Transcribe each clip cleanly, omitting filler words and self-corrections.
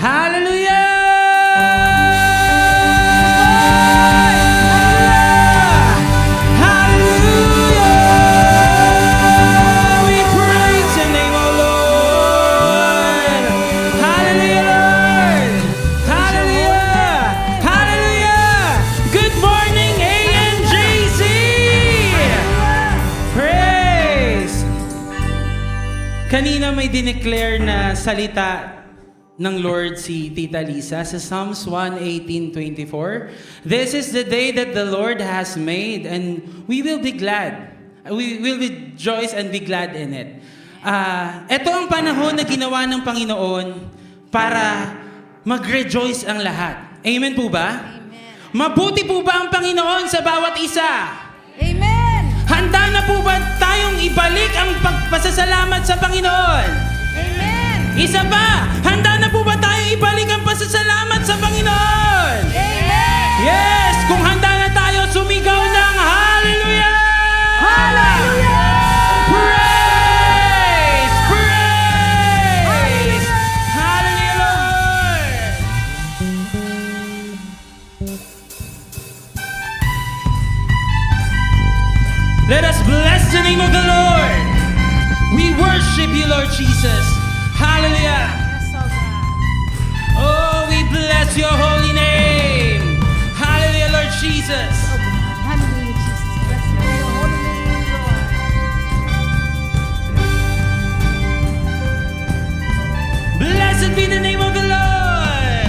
Hallelujah! Hallelujah! We praise your name, O Lord! Hallelujah, Lord! Hallelujah! Hallelujah! Good morning, ANJC! Praise! Kanina may dineclare na salita ng Lord si Tita Lisa sa Psalms 118:24. This is the day that the Lord has made and we will be glad. We will rejoice and be glad in it. Ito ang panahon na ginawa ng Panginoon para mag-rejoice ang lahat. Amen po ba? Amen. Mabuti po ba ang Panginoon sa bawat isa? Amen. Handa na po ba tayong ibalik ang pagpasasalamat sa Panginoon? Amen. Isa pa, handa na po ba tayong ibalik ang pasasalamat sa Panginoon? Amen. Yes! Kung handa na tayo, sumigaw ng Hallelujah! Hallelujah! Praise! Praise! Hallelujah, Lord! Let us bless the name of the Lord. We worship you, Lord Jesus. Hallelujah! Yes, oh God. Oh, we bless your holy name. Hallelujah, Lord Jesus. Oh God. Hallelujah, Jesus. Bless your holy name, Lord. Blessed be the name of the Lord.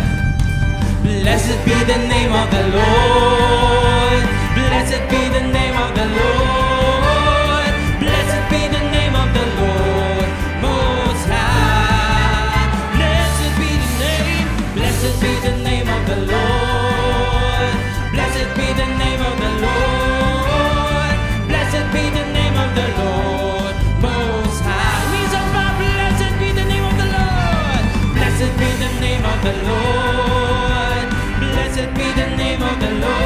Blessed be the name of the Lord. Blessed be the name of the Lord. Blessed be the name of the Lord Most High. Blessed be the name. Blessed be the name of the Lord. Blessed be the name of the Lord. Blessed be the name of the Lord Most High. Means of God, blessed be the name of the Lord. Blessed be the name of the Lord. Blessed be the name of the Lord.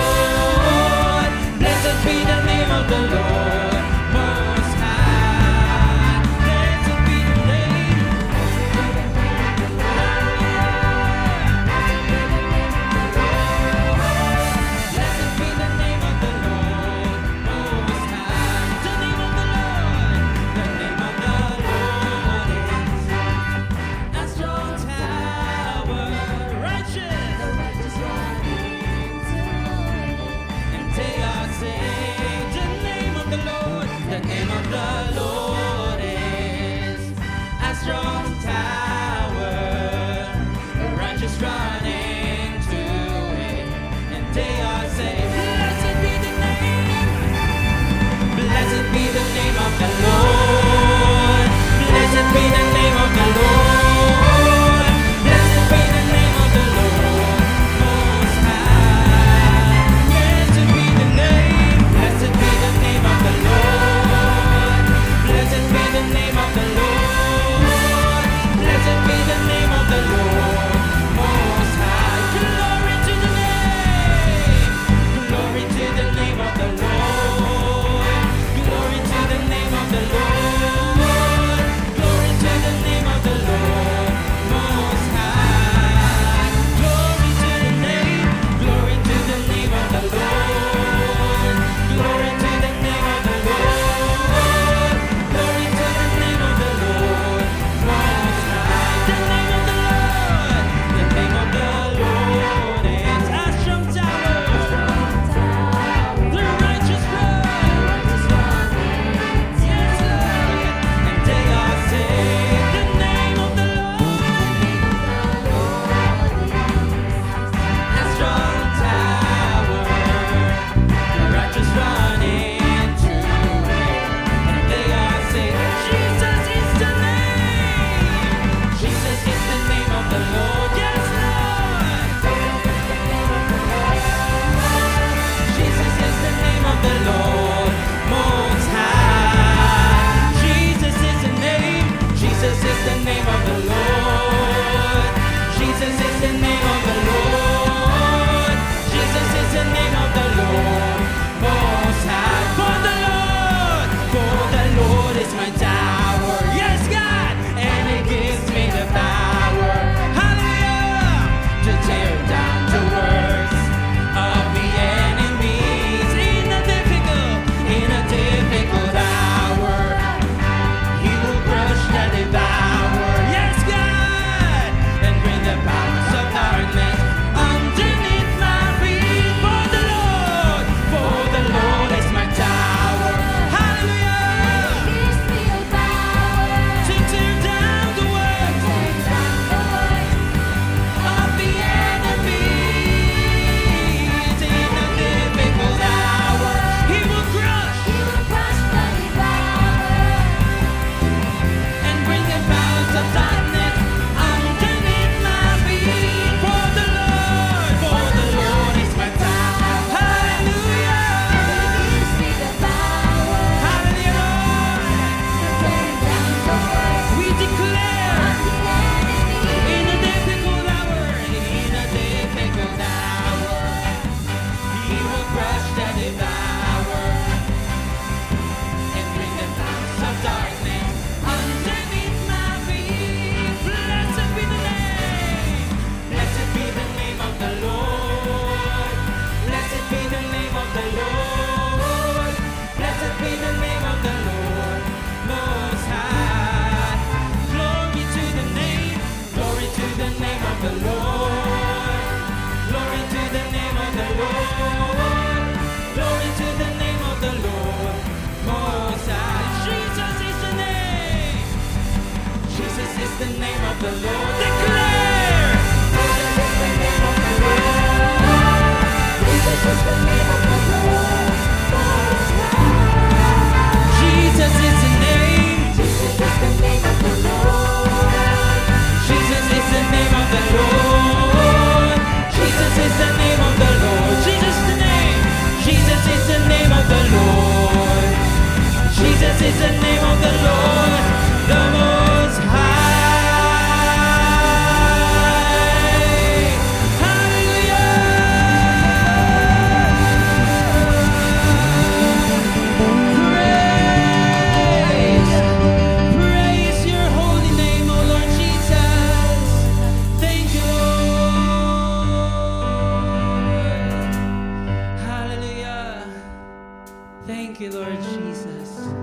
you, Lord Jesus.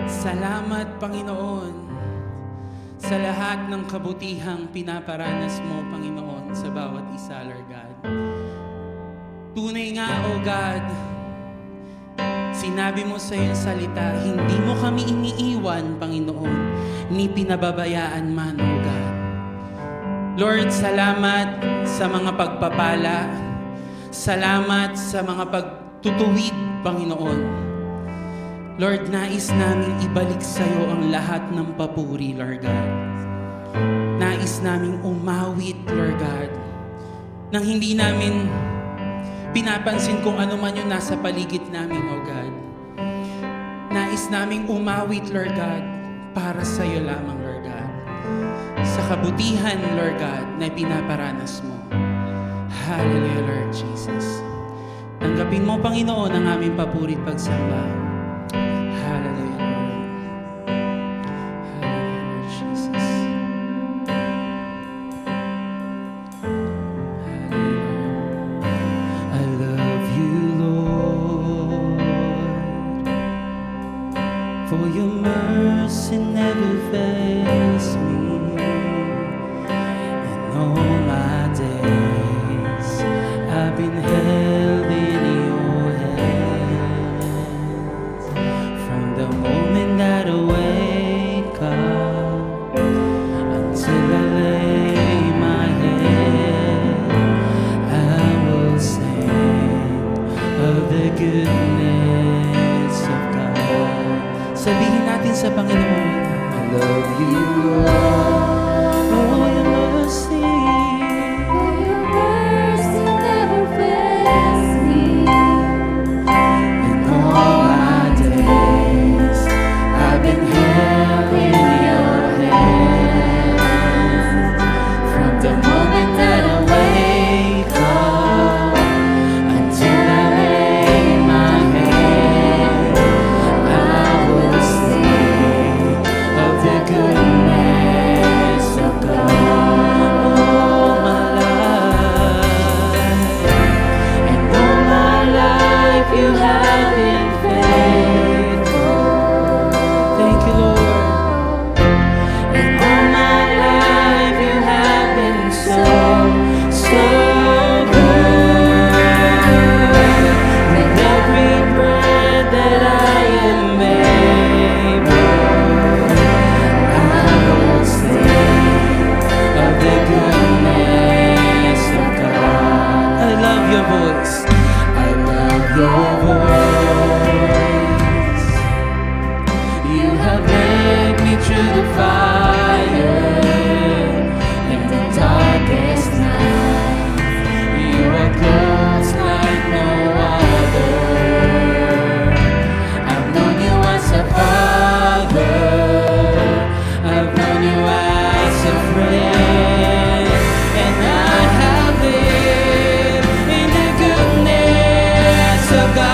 Salamat, Panginoon, sa lahat ng kabutihang pinaparanas mo, Panginoon, sa bawat isa, Lord God. Tunay nga, O God, sinabi mo sa iyong salita, hindi mo kami iniiwan, Panginoon, ni pinababayaan man, O God. Lord, salamat sa mga pagpapala. Salamat sa mga pagtutuwid, Panginoon. Lord, nais namin ibalik sa iyo ang lahat ng papuri, Lord God. Nais naming umawit, Lord God, nang hindi namin pinapansin kung ano man yung nasa paligid namin, O God. Nais naming umawit, Lord God, para sa iyo lamang, Lord God. Sa kabutihan, Lord God, na pinaparanas mo. Hallelujah, Lord Jesus. Tanggapin mo, Panginoon, ang aming papuri at pagsamba. Hallelujah, Lord. Hallelujah, Lord Jesus. Hallelujah. I love you, Lord, for your mercy never fails me. And all my days I've been held in your hands. From the moment that I wake up until I lay my head, I will sing of the goodness of God. Sabihin natin sa Panginoon, I love you, Lord, for your mercy. For your mercy never fails me. In all my days, I've been held in your hands. From the moment that I wake up until I lay my head, I will sing of the goodness of God all my life. And all my life you have been faithful. Thank you, Lord. And all my life you have been so, so good. With every breath that I am able, I will sing of the goodness of God. I love your voice. I love your voice. You have led me through the fire in the darkest night. You are close like no other. I've known you as a father. I've known you as a friend. And I have lived in the goodness of God.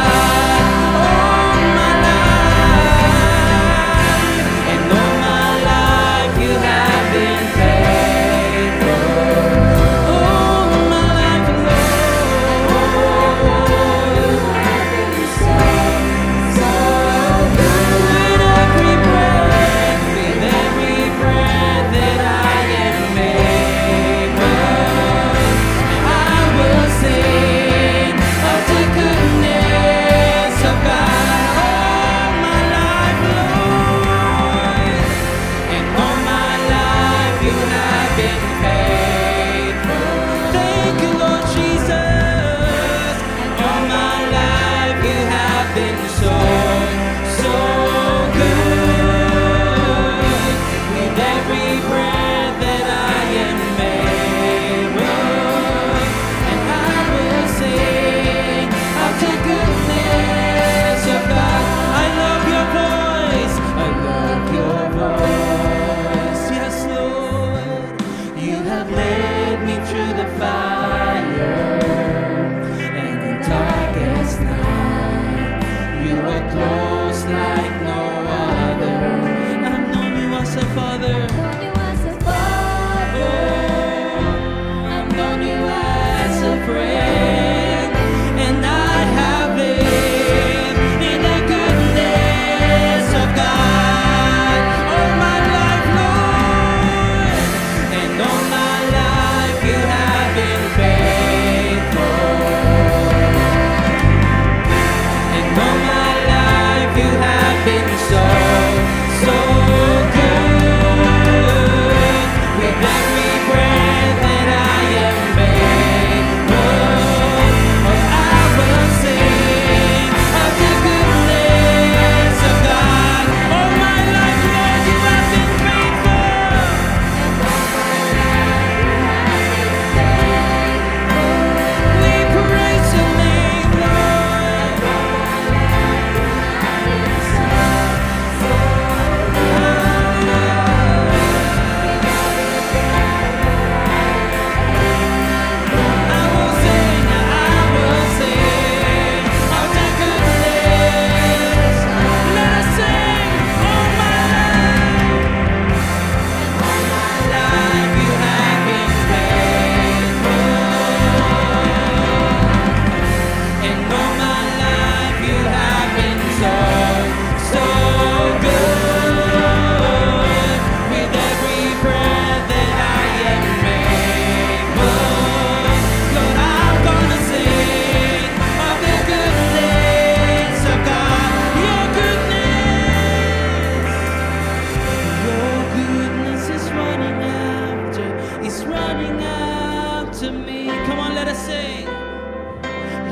to me. Come on, let us sing.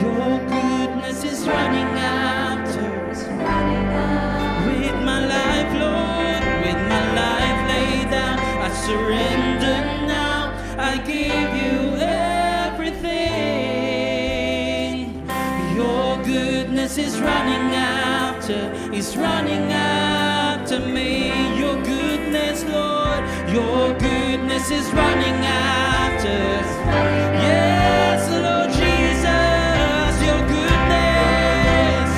Your goodness is running after. With my life, Lord, with my life laid down, I surrender now. I give you everything. Your goodness is running after, is running after me. Your goodness, Lord, your goodness is running after. Yes, Lord Jesus, your goodness.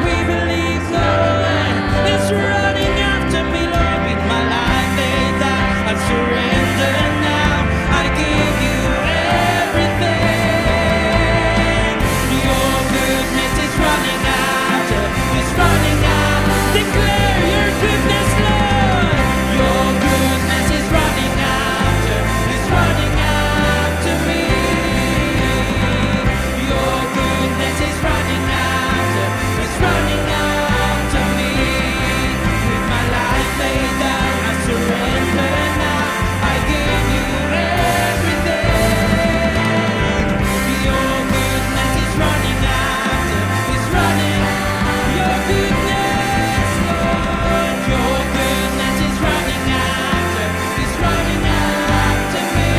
We believe, Lord, it's running after me, Lord. With my life laid down, I surrender now. I give you everything. Your goodness is running after, it's running out. Declare your goodness, Lord. Your goodness is running after, it's running after me. Your goodness is running after, it's running after me. With my life laid down, I surrender now. I give you everything. Your goodness is running after, it's running. Your goodness, Lord, your goodness is running after, it's running after me.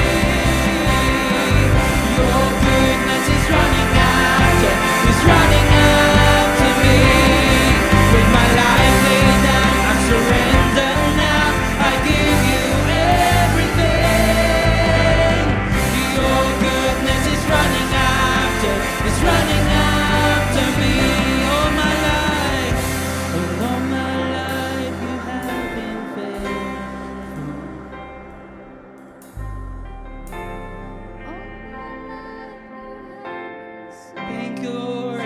Your goodness is running after, it's running after me. With my life laid down, I surrender now. I give you everything. Your goodness is running after, it's running after me. All my life, all my life, you have been faithful. Thank you, Lord.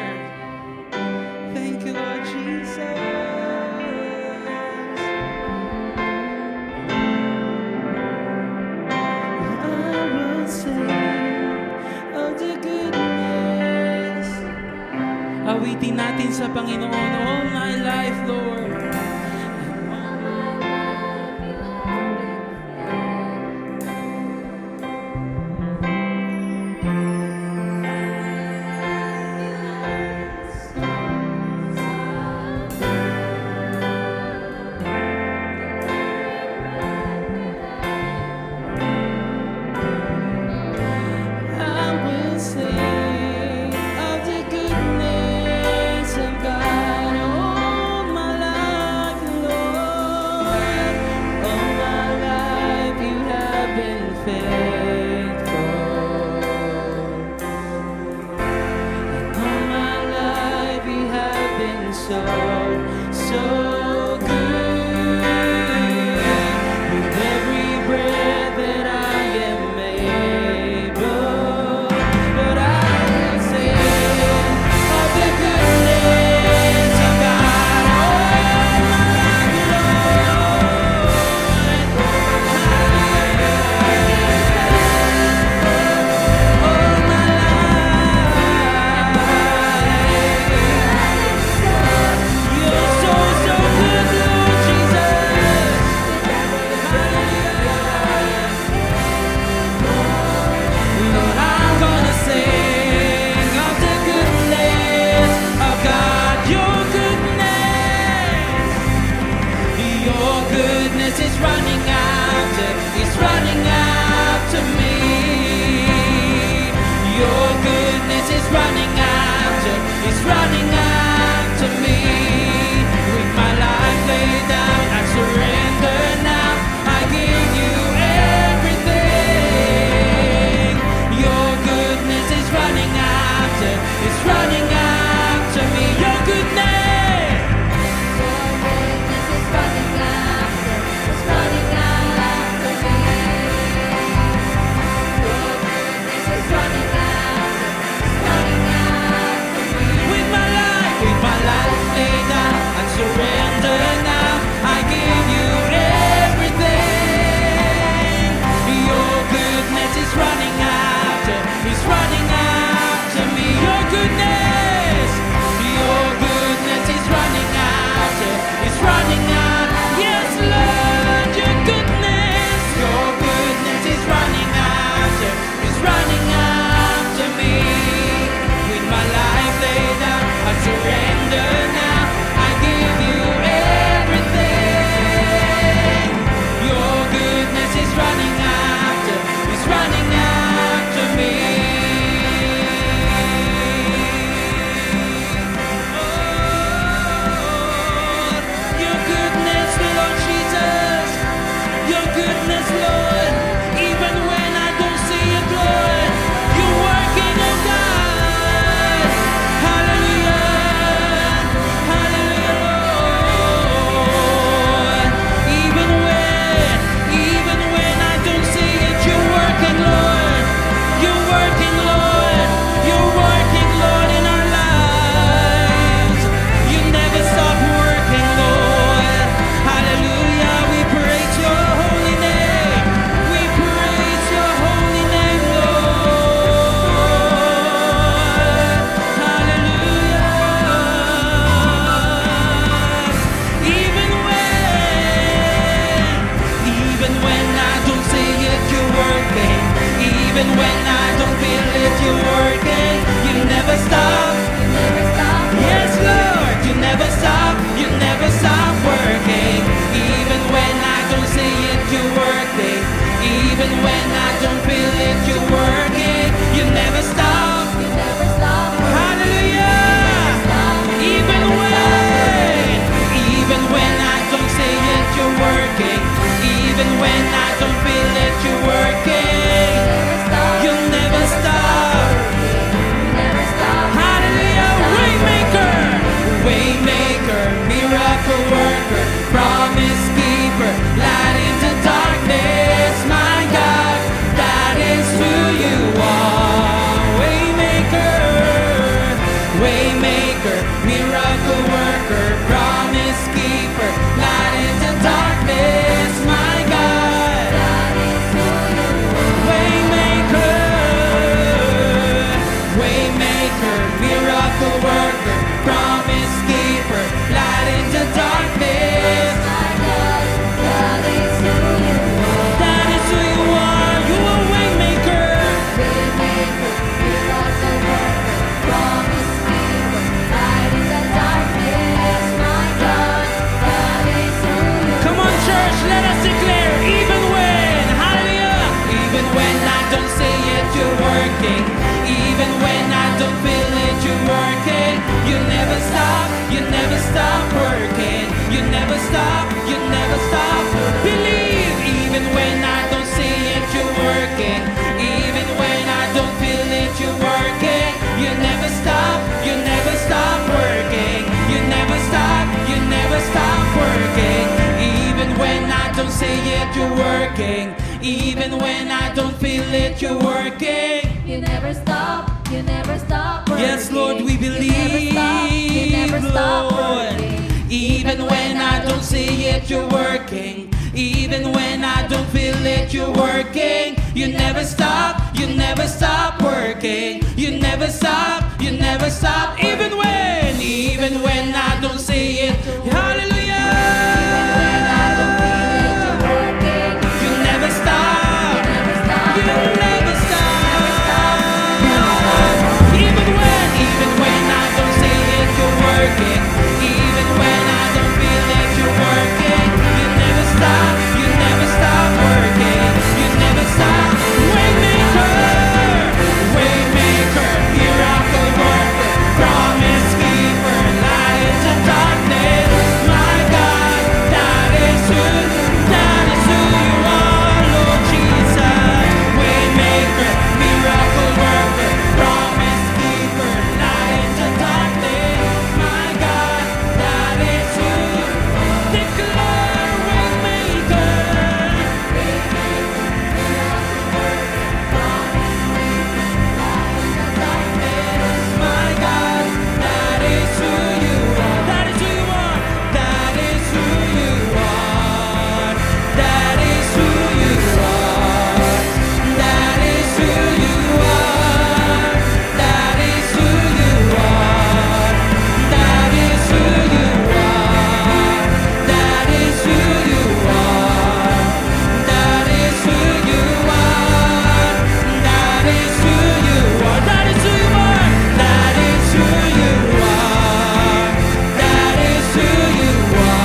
Thank you, Lord Jesus. I will sing of the goodness. Awitin natin sa Panginoon all my life, Lord. I will sing of the goodness of God all my life, Lord. All my life you have been faithful. All my life you have been so, so good. With every breath that I am able, but I Even when I don't feel it, you're working. You never stop. Yes, Lord, you never stop. You never stop working. Even when I don't see it, you're working. Even when I don't feel it, you're working. You never stop. Hallelujah. Even when I don't see it, you're working. Even when I don't feel it, you're working. You never stop. Hallelujah. Waymaker, waymaker, miracle worker, promise keeper, light into darkness. My God, that is who you are. Waymaker, waymaker, miracle worker, promise keeper, light into darkness. My God, waymaker, waymaker, miracle worker, promise keeper, light into darkness. That is who you are. You are waymaker. Come on, church, let us declare, even when, hallelujah, even when I don't see it, you're working. Even when I don't feel it, you're working. You never stop, you never stop working. You never stop, you never stop. Believe, even when I don't see it, you're working. Even when I don't feel it, you're working. You never stop, you never stop working. You never stop, you never stop working. Even when I don't see it, you're working. Even when I don't feel it, you're working. You never stop working. Yes, Lord, we believe, You never stop Lord. working. Even when I don't see it, you're working. Even when I don't feel it, you're working. You never stop working. You never stop, you never stop. Even when I don't see it, hallelujah. You never stop, you never stop. Even when I don't see it, you're working. Even when I don't feel it, you're working. You never stop working. You never stop. Waymaker, waymaker, miracle worker, promise keeper, light into darkness. My God, that is who you are, Lord Jesus. Waymaker, miracle worker, promise keeper, light into darkness. My God, that is who you declare. Waymaker. My God, that is who you are. That is who you are. That is who you are. That is who you are. That is who you are. That is who you are. That is who you are. That is who you are. That is who you are. That is who you are. That is who you are. That is who you are. That is who you are.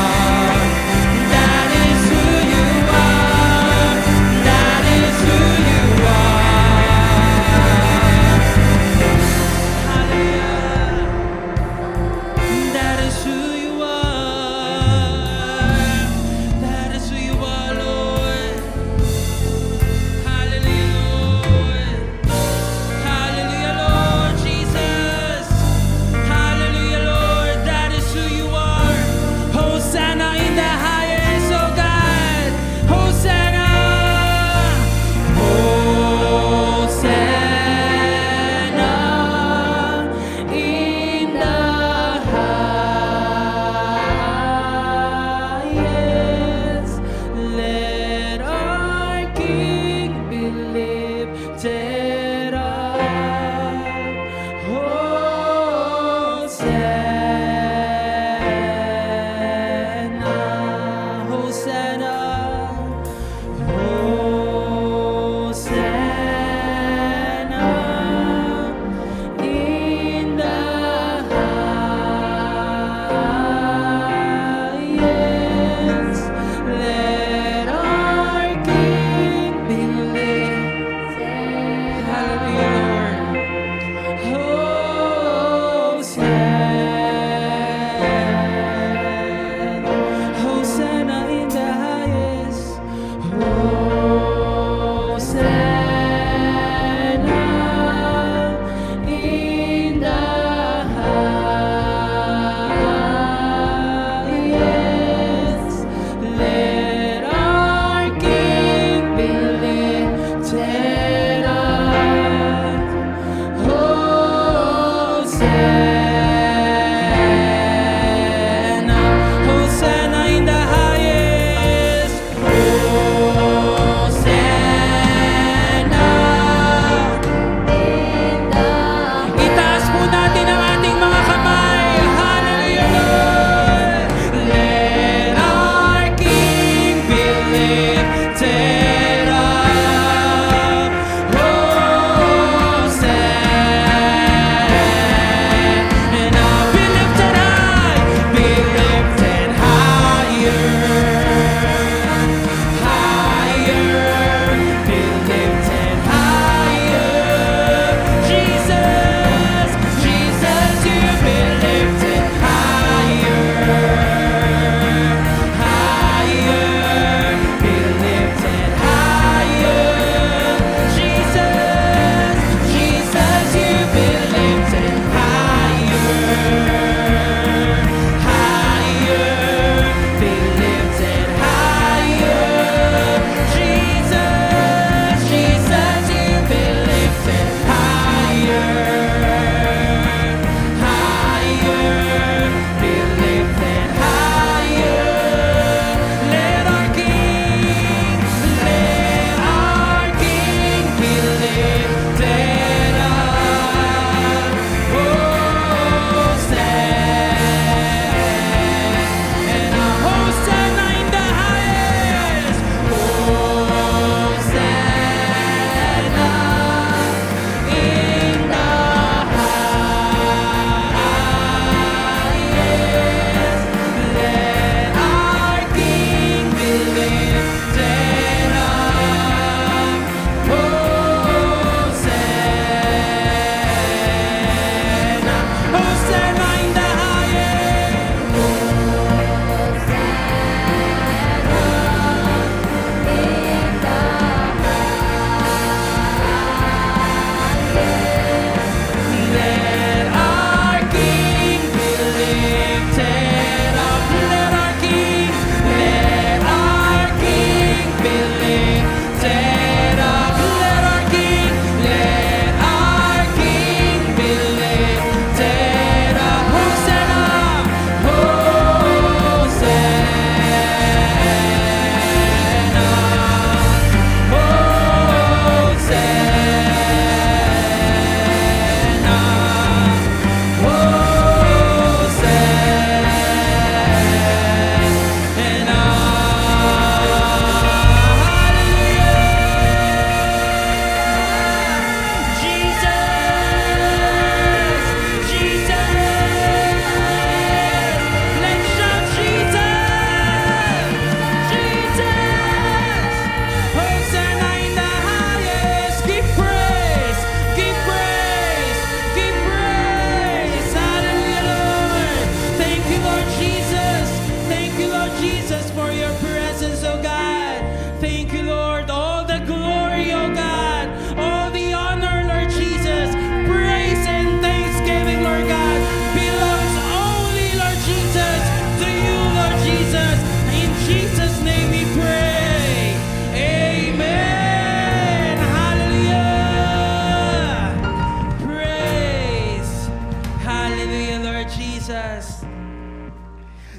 That is who you are. That is who you are. Hallelujah. That is who you are. That is who you are, Lord. Hallelujah, Lord. Hallelujah, Lord Jesus. Hallelujah, Lord. That is who you are. Hosanna in the highest, oh God. Hosanna. Hosanna in the highest. Let our King be lifted up. Hosanna, Hosanna, Hosanna.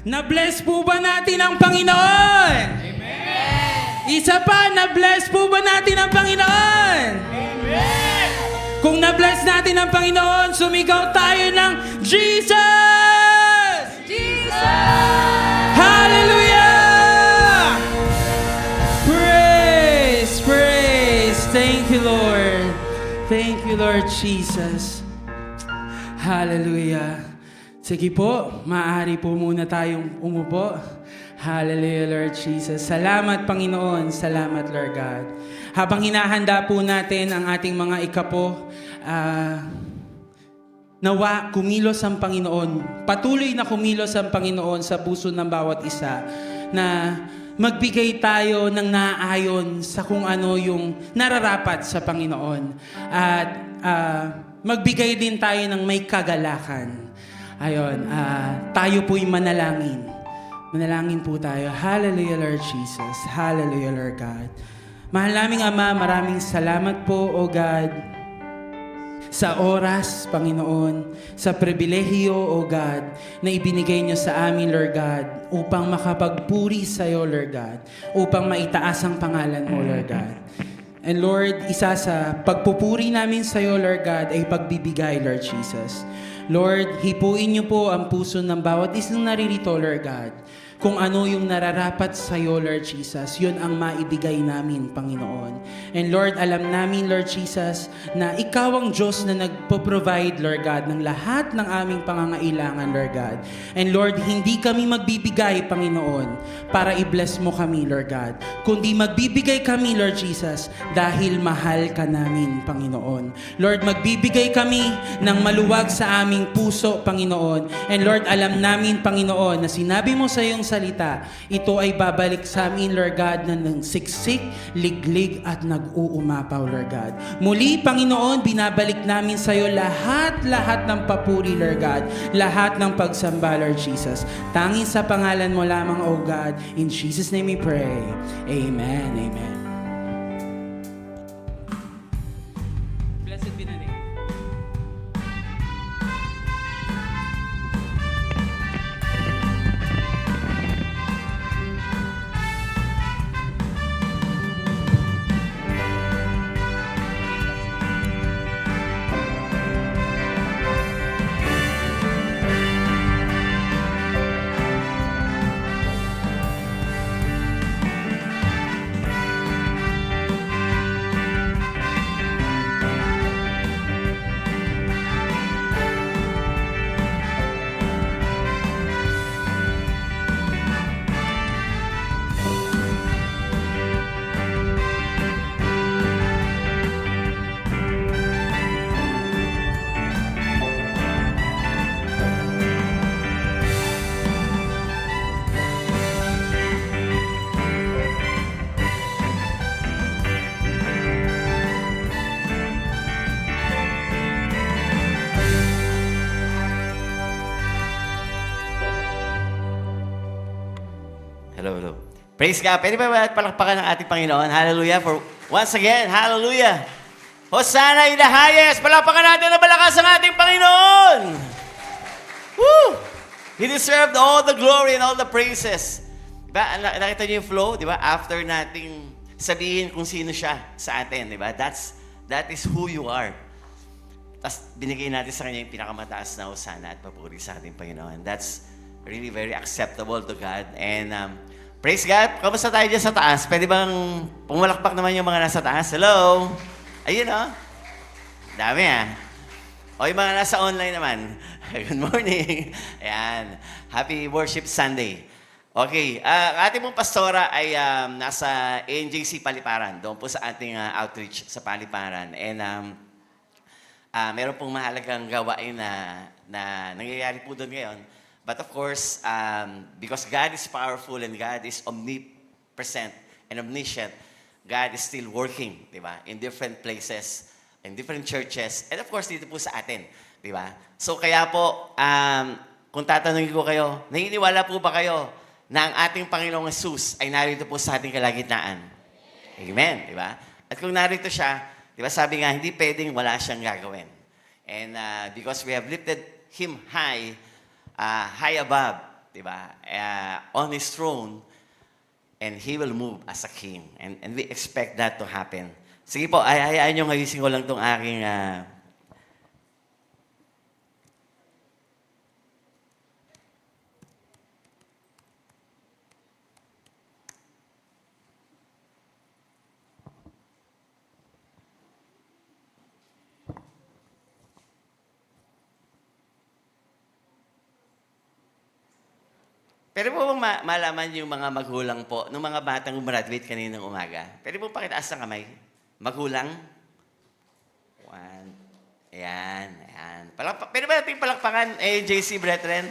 Na-bless po ba natin ang Panginoon? Isa pa, na-bless po ba natin ang Panginoon? Kung na-bless natin ang Panginoon, sumigaw tayo ng Jesus! Hallelujah! Praise, praise. Thank you, Lord. Thank you, Lord Jesus. Hallelujah. Sige po, maaari po muna tayong umupo. Hallelujah, Lord Jesus. Salamat, Panginoon. Salamat, Lord God. Habang hinahanda po natin ang ating mga ikapo, nawa kumilos ang Panginoon. Patuloy na kumilos ang Panginoon sa puso ng bawat isa na magbigay tayo ng naaayon sa kung ano yung nararapat sa Panginoon. At magbigay din tayo ng may kagalakan. Ayon, tayo po'y manalangin. Manalangin po tayo. Hallelujah, Lord Jesus. Hallelujah, Lord God. Mahal naming Ama, maraming salamat po, O God, sa oras, Panginoon, sa pribilehiyo, O God, na ibinigay niyo sa amin, Lord God, upang makapagpuri sa iyo, Lord God, upang maitaas ang pangalan mo, Lord God. And Lord, isa sa pagpupuri namin sa iyo, Lord God, ay pagbibigay, Lord Jesus. Lord, hipuin niyo po ang puso ng bawat isang naririto, Lord God. Kung ano yung nararapat sa iyo, Lord Jesus, yun ang maibigay namin, Panginoon. And Lord, alam namin, Lord Jesus, na ikaw ang Diyos na nagpo-provide, Lord God, ng lahat ng aming pangangailangan, Lord God. And Lord, hindi kami magbibigay, Panginoon, para i-bless mo kami, Lord God. Kundi magbibigay kami, Lord Jesus, dahil mahal ka namin, Panginoon. Lord, magbibigay kami ng maluwag sa aming puso, Panginoon. And Lord, alam namin, Panginoon, na sinabi mo sa iyong salita, ito ay babalik sa amin, Lord God, na ng siksik, liglig at nag-uumapaw, Lord God. Muli, Panginoon, binabalik namin sa iyo lahat ng papuri, Lord God, lahat ng pagsamba, Lord Jesus. Tanging sa pangalan mo lamang, O God. In Jesus' name we pray. Amen. Amen. Blessed be the name. Hello, hello. Praise God. Pwede ba palakpakan ng ating Panginoon? Hallelujah. For once again, hallelujah. Hosanna in the highest. Palakpakan natin na malakas ang ating Panginoon. Woo! He deserved all the glory and all the praises. Diba? Nakita niyo yung flow, di ba? After nating sabihin kung sino siya sa atin, di ba? That is who you are. Tapos binigay natin sa Kanya yung pinakamataas na Hosanna at papuri sa ating Panginoon. That's really very acceptable to God. And praise God. Kamusta tayo dyan sa taas? Pwede bang pumalakpak naman yung mga nasa taas? Hello? Ayun, oh. Dami, ah. O yung mga nasa online naman. Good morning. Ayan. Happy Worship Sunday. Okay. Ating mong pastora ay nasa NJC Paliparan. Doon po sa ating outreach sa Paliparan. And meron pong mahalagang gawain na nangyayari po doon ngayon. But of course, because God is powerful and God is omnipresent and omniscient, God is still working, di ba? In different places, in different churches, and of course, dito po sa atin, di ba? So kaya po, kung tatanungin ko kayo, naniniwala po ba kayo na ang ating Panginoong Jesus ay narito po sa ating kalagitnaan? Amen, di ba? At kung narito siya, di ba sabi nga, hindi pwedeng wala siyang gagawin. And because we have lifted Him high above di ba? On His throne, and He will move as a king. And we expect that to happen. Sige po, hayaan nyo ngayusin ko lang itong aking... Pwede po bang malaman yung mga magulang po, nung mga batang graduate kaninang umaga? Pwede po pakitaas ng kamay? Magulang? One. Ayan, ayan. Pwede ba natin palakpakan, JC brethren?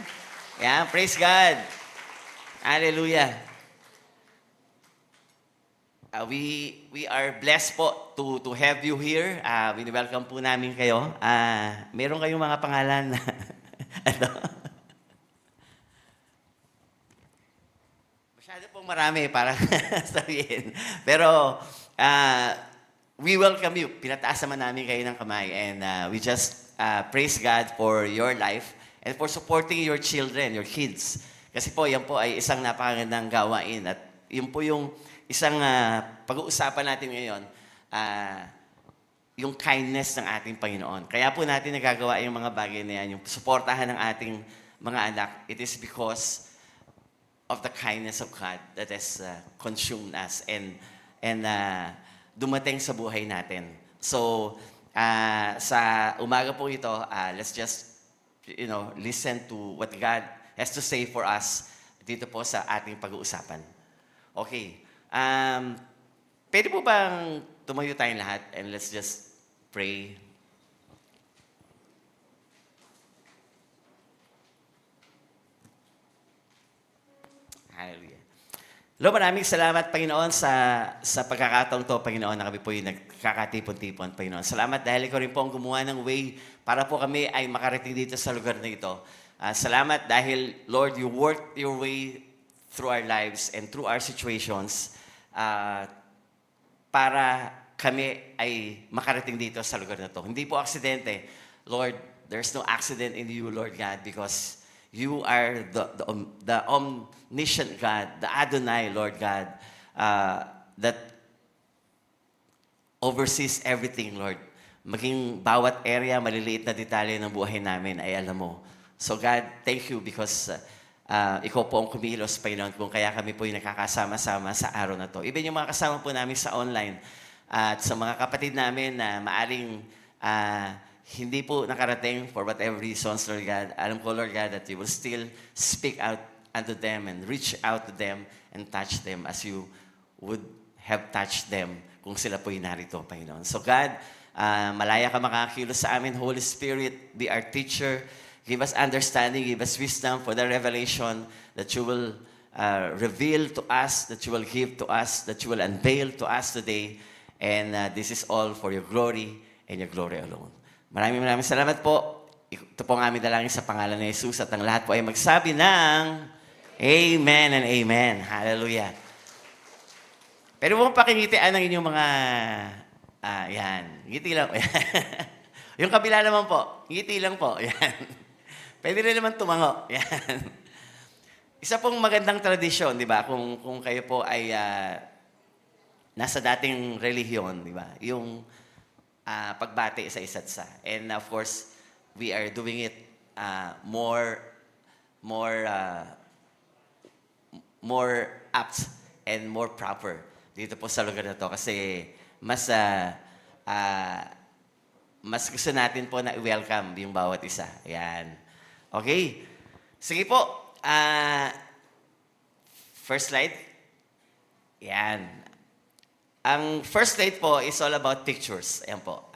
Ayan, praise God. Hallelujah. We are blessed po to have you here. Welcome po namin kayo. Meron kayong mga pangalan na ano? Masyado pong marami para sabihin. Pero we welcome you. Pinataas naman namin kayo ng kamay. And we just praise God for your life and for supporting your children, your kids. Kasi po, yan po ay isang napakagandang gawain. At yun po yung isang pag-uusapan natin ngayon, yung kindness ng ating Panginoon. Kaya po natin nagagawa yung mga bagay na yan, yung suportahan ng ating mga anak. It is because of the kindness of God that has consumed us and dumating sa buhay natin. So, sa umaga po ito, let's just, listen to what God has to say for us dito po sa ating pag-uusapan. Okay. Pwede po bang tumayo tayong lahat and let's just pray. Hallelujah. Lord, maraming salamat, Panginoon, sa pagkakataong to, Panginoon, na kami po yung nagkakatipon-tipon, Panginoon. Salamat dahil ikaw rin po ang gumawa ng way para po kami ay makarating dito sa lugar na ito. Salamat dahil, Lord, you worked your way through our lives and through our situations para kami ay makarating dito sa lugar na to. Hindi po aksidente. Lord, there's no accident in you, Lord God, because you are the omniscient God, the Adonai, Lord God, that oversees everything, Lord. Maging bawat area, maliliit na detalye ng buhay namin ay alam mo. So God, thank you because ikaw po ang kumilos, Panginoon, kung kaya kami po yung nakakasama-sama sa araw na to. Even yung mga kasama po namin sa online at sa mga kapatid namin na maaring hindi po nakarating for whatever reasons, Lord God. Alam ko, Lord God, that you will still speak out unto them and reach out to them and touch them as you would have touched them kung sila po yung narito, Panginoon. So God, malaya ka makakilos sa amin. Holy Spirit, be our teacher. Give us understanding, give us wisdom for the revelation that you will reveal to us, that you will give to us, that you will unveil to us today. And this is all for your glory and your glory alone. Maraming salamat po. Ito po ang aming dalangin sa pangalan ni Jesus at ang lahat po ay magsabi ng Amen and Amen. Hallelujah. Pero mo pakingitian ng inyong mga, yan, ngiti lang. Yung kabila naman po, ngiti lang po. Yan. Pwede rin naman tumango. Yan. Isa pong magandang tradisyon, di ba? Kung kayo po ay nasa dating relihiyon, di ba? Yung pagbati sa isa't isa. And of course, we are doing it more apt and more proper dito po sa lugar na to kasi mas gusto natin po na i-welcome yung bawat isa. Ayan. Okay. Sige po. First slide. Ayan. Ang first slide po is all about pictures. Ayan po.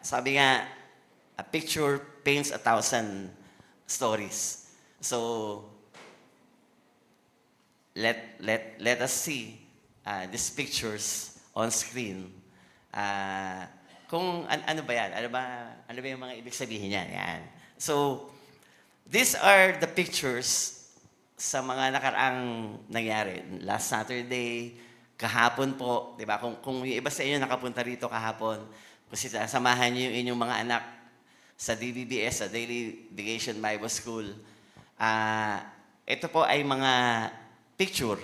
Sabi nga, a picture paints 1,000 stories. So, let us see these pictures on screen. Kung ano ba yan? Ano ba yung mga ibig sabihin niyan? Yan. So, these are the pictures sa mga nakaraang nangyari. Last Saturday, kahapon po, di ba? Kung yung iba sa inyo nakapunta rito kahapon, kasi samahan niyo yung inyong mga anak sa DBBS, sa Daily Vacation Bible School, ito po ay mga picture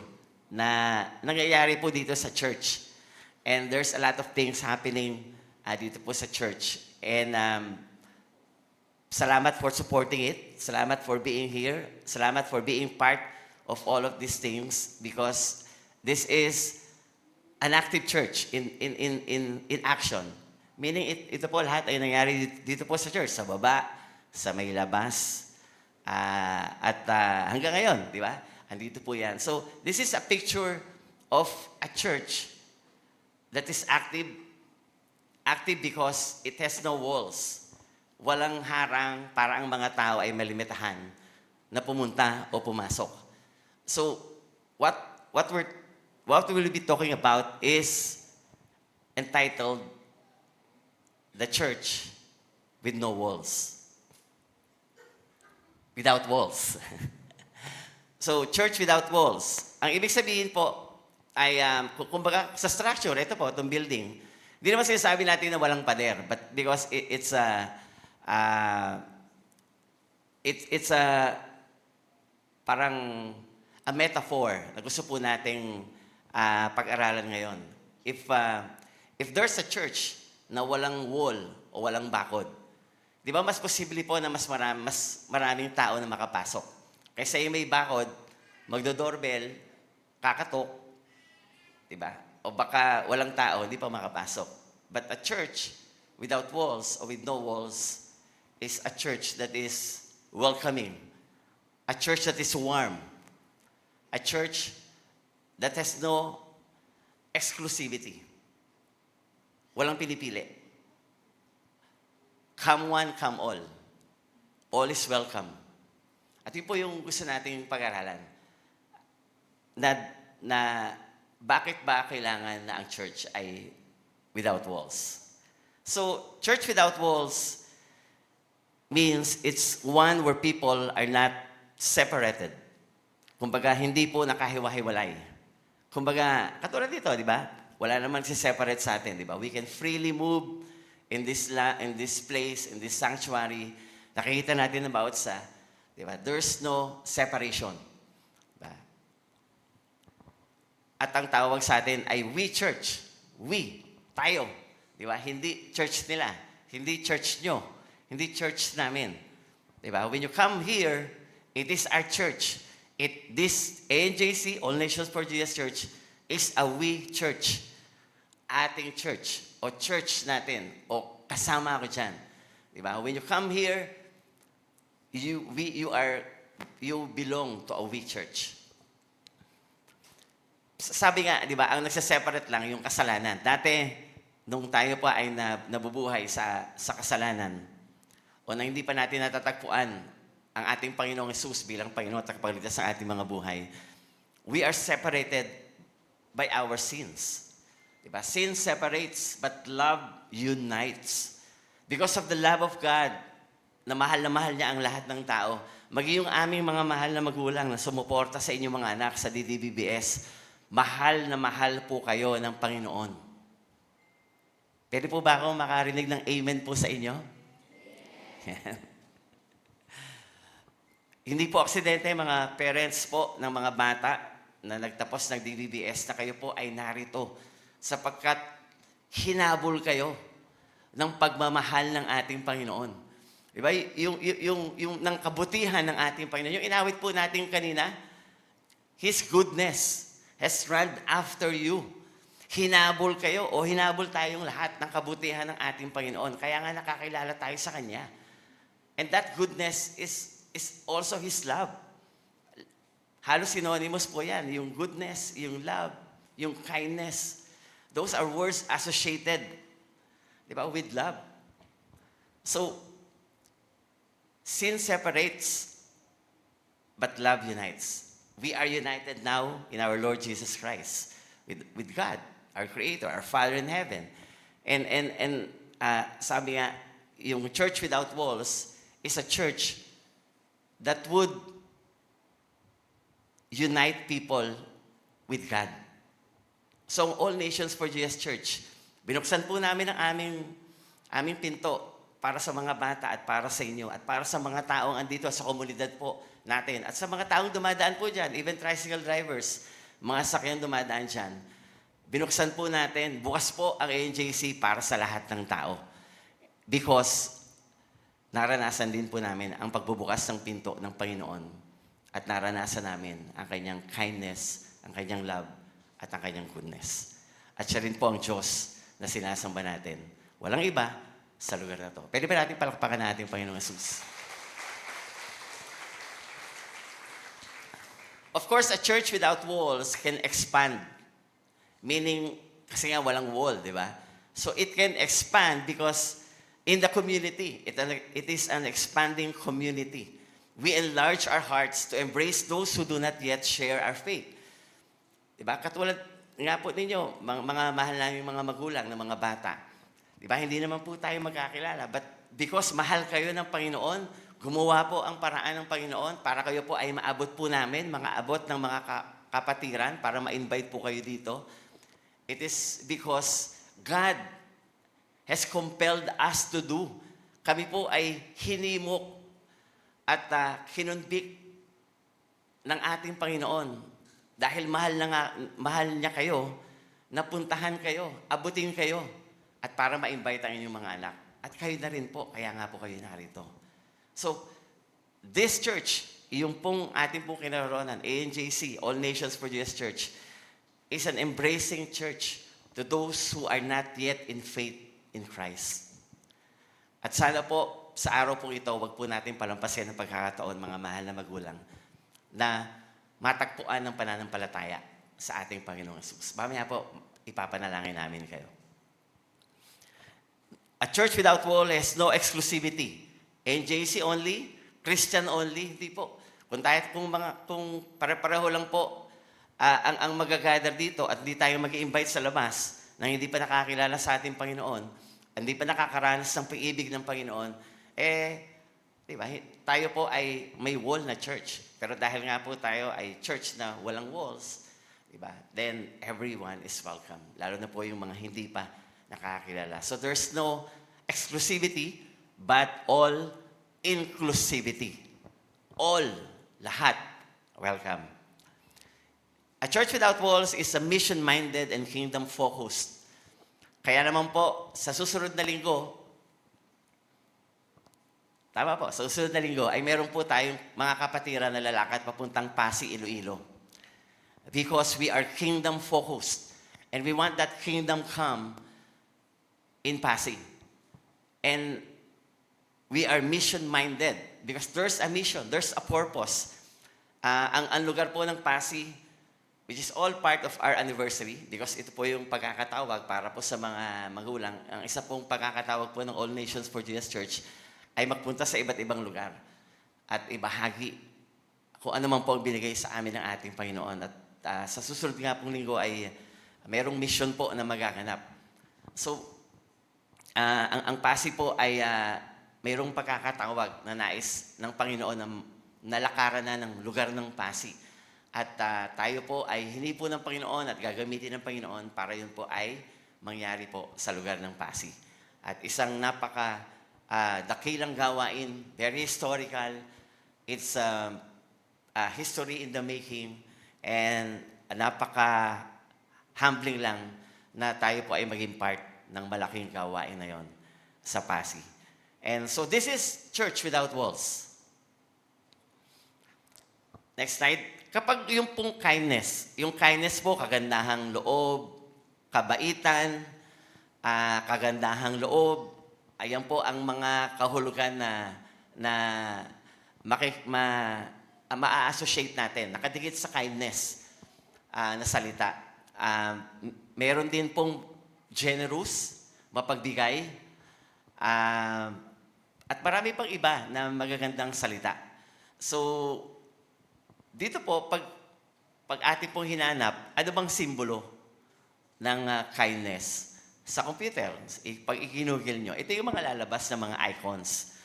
na nangyayari po dito sa church. And there's a lot of things happening dito po sa church. And salamat for supporting it. Salamat for being here. Salamat for being part of all of these things because this is an active church in action. Meaning, ito po lahat ay nangyari dito po sa church, sa baba, sa may labas, at hanggang ngayon, di ba? Andito po yan. So, this is a picture of a church that is active. Active because it has no walls. Walang harang para ang mga tao ay malimitahan na pumunta o pumasok. So, what we will be talking about is entitled The Church with No Walls. Without walls. So, church without walls. Ang ibig sabihin po ay, kumbaga sa structure, ito po, itong building, hindi naman sinasabi natin na walang pader, but because it's parang a metaphor na gusto po nating pag-aralan ngayon. If there's a church na walang wall o walang bakod, di ba mas posible po na mas maraming tao na makapasok. Kaysa yung may bakod, magdo-doorbell, kakatok, di ba? O baka walang tao, hindi pa makapasok. But a church without walls or with no walls is a church that is welcoming. A church that is warm. A church that has no exclusivity. Walang pinipili. Come one, come all. All is welcome. At yun po yung gusto nating pag-aralan. Na bakit ba kailangan na ang church ay without walls? So, church without walls means it's one where people are not separated. Kumbaga, hindi po nakahiwa-hiwalay. Kumbaga, katulad dito, di ba? Wala naman si-separate sa atin, di ba? We can freely move in this place, in this sanctuary. Nakikita natin about sa, di ba? There's no separation. Diba? At ang tawag sa atin ay we church. We. Tayo. Di ba? Hindi church nila. Hindi church nyo. Hindi church namin. Di ba? When you come here, it is our church. This ANJC, All Nations for Jesus Church, is a we church. Ating church. O church natin. O kasama ako dyan. Di ba? When you come here, you belong to a we church. Sabi nga, di ba, ang nagsaseparate lang yung kasalanan. Dati, nung tayo pa ay nabubuhay sa kasalanan, o na hindi pa natin natatagpuan ang ating Panginoong Jesus bilang Panginoon at Tagapagligtas sa ating mga buhay, we are separated by our sins. Diba? Sin separates, but love unites. Because of the love of God, na mahal niya ang lahat ng tao, maging yung aming mga mahal na magulang na sumuporta sa inyong mga anak sa DDBBS, mahal na mahal po kayo ng Panginoon. Pwede po ba ako makarinig ng amen po sa inyo? Hindi po aksidente mga parents po ng mga bata na nagtapos ng DBBS na kayo po ay narito sapagkat hinabol kayo ng pagmamahal ng ating Panginoon. Diba? Yung ng kabutihan ng ating Panginoon. Yung inawit po natin kanina, His goodness has run after you. Hinabol kayo o hinabol tayong lahat ng kabutihan ng ating Panginoon. Kaya nga nakakilala tayo sa Kanya. And that goodness is also His love. Halos synonymous po yan. Yung goodness, yung love, yung kindness. Those are words associated, di ba, with love. So, sin separates, but love unites. We are united now in our Lord Jesus Christ with God, our Creator, our Father in heaven. And sabi nga, yung church without walls is a church that would unite people with God. So, All Nations for Jesus Church, binuksan po namin ang aming pinto para sa mga bata at para sa inyo at para sa mga taong andito sa komunidad po natin. At sa mga taong dumadaan po dyan, even tricycle drivers, mga sakyan dumadaan dyan, binuksan po natin, bukas po ang ANJC para sa lahat ng tao. Because naranasan din po namin ang pagbubukas ng pinto ng Panginoon at naranasan namin ang kanyang kindness, ang kanyang love, at ang kanyang goodness. At siya rin po ang Diyos na sinasamba natin. Walang iba sa lugar na to. Pwede ba natin palakpakan natin ang Panginoong Jesus? Of course, a church without walls can expand. Meaning, kasi nga walang wall, di ba? So it can expand because in the community, it is an expanding community. We enlarge our hearts to embrace those who do not yet share our faith. Diba? Katulad nga po ninyo, mga mahal namin mga magulang ng mga bata. Diba? Hindi naman po tayo magkakilala. But because mahal kayo ng Panginoon, gumawa po ang paraan ng Panginoon para kayo po ay maabot po namin, mga abot ng mga kapatiran para ma-invite po kayo dito. It is because God has compelled us to do. Kami po ay hinimok at kinunbik ng ating Panginoon. Dahil mahal niya kayo, napuntahan kayo, abutin kayo, at para ma-invite ang inyong mga anak. At kayo na rin po, kaya nga po kayo narito. So, this church, yung pong ating pong kinaroonan, ANJC, All Nations for Jesus Church, is an embracing church to those who are not yet in faith in Christ. At sana po, sa araw po ito, wag po natin palampasin ang pagkakataon, mga mahal na magulang, na matagpuan ng pananampalataya sa ating Panginoong Jesus. Mamaya po, ipapanalangin namin kayo. A church without wall has no exclusivity. NJC only, Christian only, hindi po. Kung pare-pareho lang po ang magagather dito at hindi tayo mag-i-invite sa labas na hindi pa nakakilala sa ating Panginoon, hindi pa nakakaranas ng pag-ibig ng Panginoon, diba, tayo po ay may wall na church. Pero dahil nga po tayo ay church na walang walls, diba, then everyone is welcome. Lalo na po yung mga hindi pa nakakilala. So there's no exclusivity, but all inclusivity. All, lahat, welcome. A church without walls is a mission-minded and kingdom-focused. Kaya naman po, sa susunod na linggo, tama po, sa susunod na linggo ay meron po tayong mga kapatiran na lalakad papuntang Pasig, Iloilo. Because we are kingdom-focused. And we want that kingdom come in Pasig. And we are mission-minded. Because there's a mission, there's a purpose. Ang lugar po ng Pasig, which is all part of our anniversary, because ito po yung pagkakatawag para po sa mga magulang. Ang isa pong pagkakatawag po ng All Nations for Jesus Church ay magpunta sa iba't ibang lugar at ibahagi kung ano man po ang binigay sa amin ng ating Panginoon. At sa susunod nga pong linggo ay merong mission po na magaganap. So, ang Pasig po ay mayroong pagkakatawag na nais ng Panginoon na nalakaran na ng lugar ng Pasig. At tayo po ay hindi po ng Panginoon at gagamitin ng Panginoon para yun po ay mangyari po sa lugar ng Pasig. At isang dakilang gawain, very historical. It's history in the making and napaka-humbling lang na tayo po ay maging part ng malaking gawain na yon sa Pasig. And so this is church without walls. Next slide. Kapag yung pong yung kindness po, kagandahang loob, kabaitan, kagandahang loob, ayan po ang mga kahulugan na ma-associate natin. Nakadikit sa kindness na salita. Meron din pong generous, mapagbigay, at marami pang iba na magagandang salita. So, dito po, pag ating pong hinanap, ano bang simbolo ng kindness? Sa computer, pag ikinugil nyo, ito yung mga lalabas na mga icons.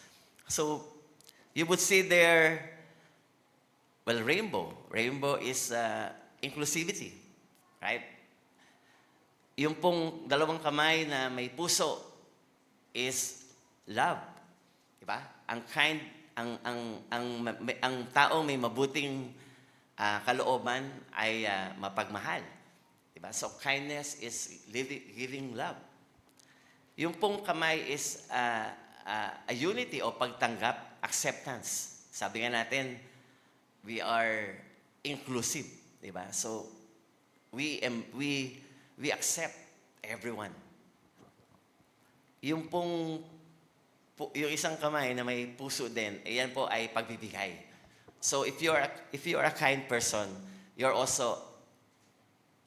So, you would see there, well, rainbow. Rainbow is inclusivity, right? Yung pong dalawang kamay na may puso is love. Diba? Ang kind ang taong may mabuting kalooban ay mapagmahal. Diba? So kindness is giving love. Yung pong kamay is a unity o pagtanggap, acceptance. Sabi nga natin, we are inclusive, di ba? So we accept everyone. Yung yung isang kamay na may puso din, yan po ay pagbibigay. So if you are a kind person, you're also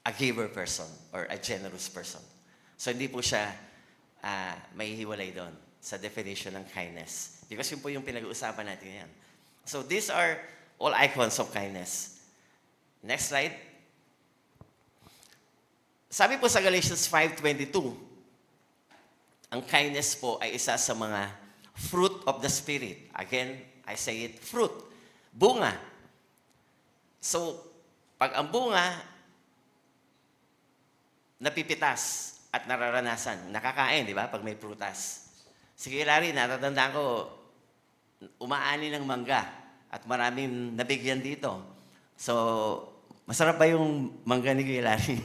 a giver person or a generous person. So hindi po siya may hiwalay doon sa definition ng kindness. Because yun po yung pinag-uusapan natin yan. So these are all icons of kindness. Next slide. Sabi po sa Galatians 5:22, ang kindness po ay isa sa mga fruit of the Spirit. Again, I say it, fruit. Bunga. So, pag ang bunga, napipitas at nararanasan, nakakain, di ba? Pag may prutas. Sige, Larry, natatandaan ko, umaani ng mangga at maraming nabigyan dito. So, masarap ba yung mangga ni Kuya Larry?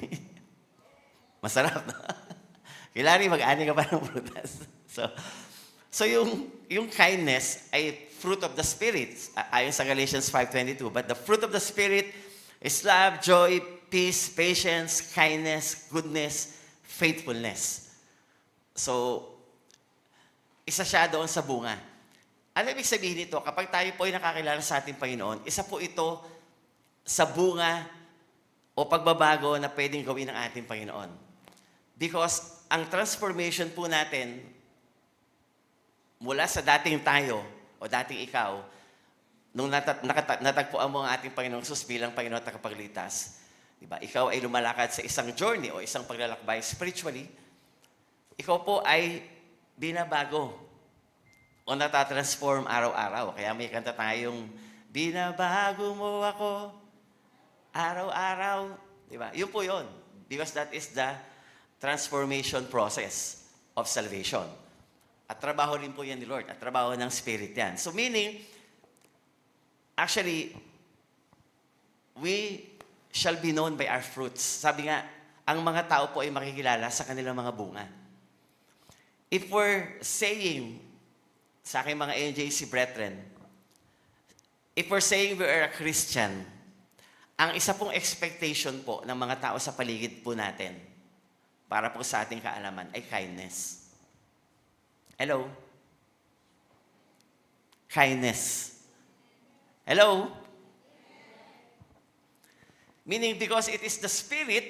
Masarap, no? Kuya Larry, mag-ani ka pa ng prutas. So yung kindness ay fruit of the Spirit, ayon sa Galatians 5:22. But the fruit of the Spirit is love, joy, peace, patience, kindness, goodness, faithfulness. So, isa siya doon sa bunga. Ano ibig sabihin nito? Kapag tayo po ay nakakilala sa ating Panginoon, isa po ito sa bunga o pagbabago na pwedeng gawin ng ating Panginoon. Because ang transformation po natin mula sa dating tayo o dating ikaw, nung natagpuan mo ang ating Panginoong Jesus bilang Panginoon at Tagapagligtas, diba? Ikaw ay lumalakad sa isang journey o isang paglalakbay spiritually, ikaw po ay binabago o natatransform araw-araw. Kaya may kanta tayong, binabago mo ako araw-araw. Diba? Yun po yun. Because that is the transformation process of salvation. At trabaho rin po yan ni Lord. At trabaho ng Spirit yan. So meaning, actually, we shall be known by our fruits. Sabi nga, ang mga tao po ay makikilala sa kanilang mga bunga. If we're saying, sa aking mga NJC brethren, if we're saying we are a Christian, ang isa pong expectation po ng mga tao sa paligid po natin, para po sa ating kaalaman, ay kindness. Hello? Kindness. Hello? Meaning, because it is the Spirit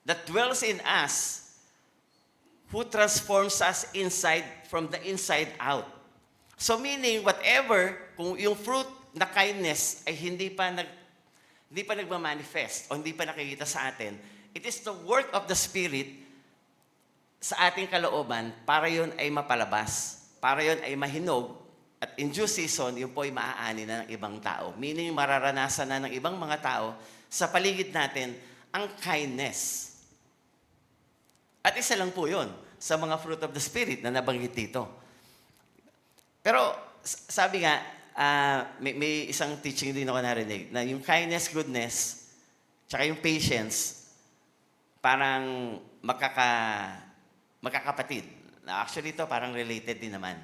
that dwells in us who transforms us from the inside out. So meaning, whatever, kung yung fruit na kindness ay hindi pa nagmamanifest o hindi pa nakikita sa atin, it is the work of the Spirit sa ating kalooban para yun ay mapalabas, para yun ay mahinog, at in due season, yun po ay maaani na ng ibang tao. Meaning, mararanasan na ng ibang mga tao sa paligid natin ang kindness. At isa lang po yun sa mga fruit of the Spirit na nabanggit dito. Pero, sabi nga, may isang teaching din ako narinig, na yung kindness, goodness, tsaka yung patience, parang magkakapatid. Actually, ito parang related din naman.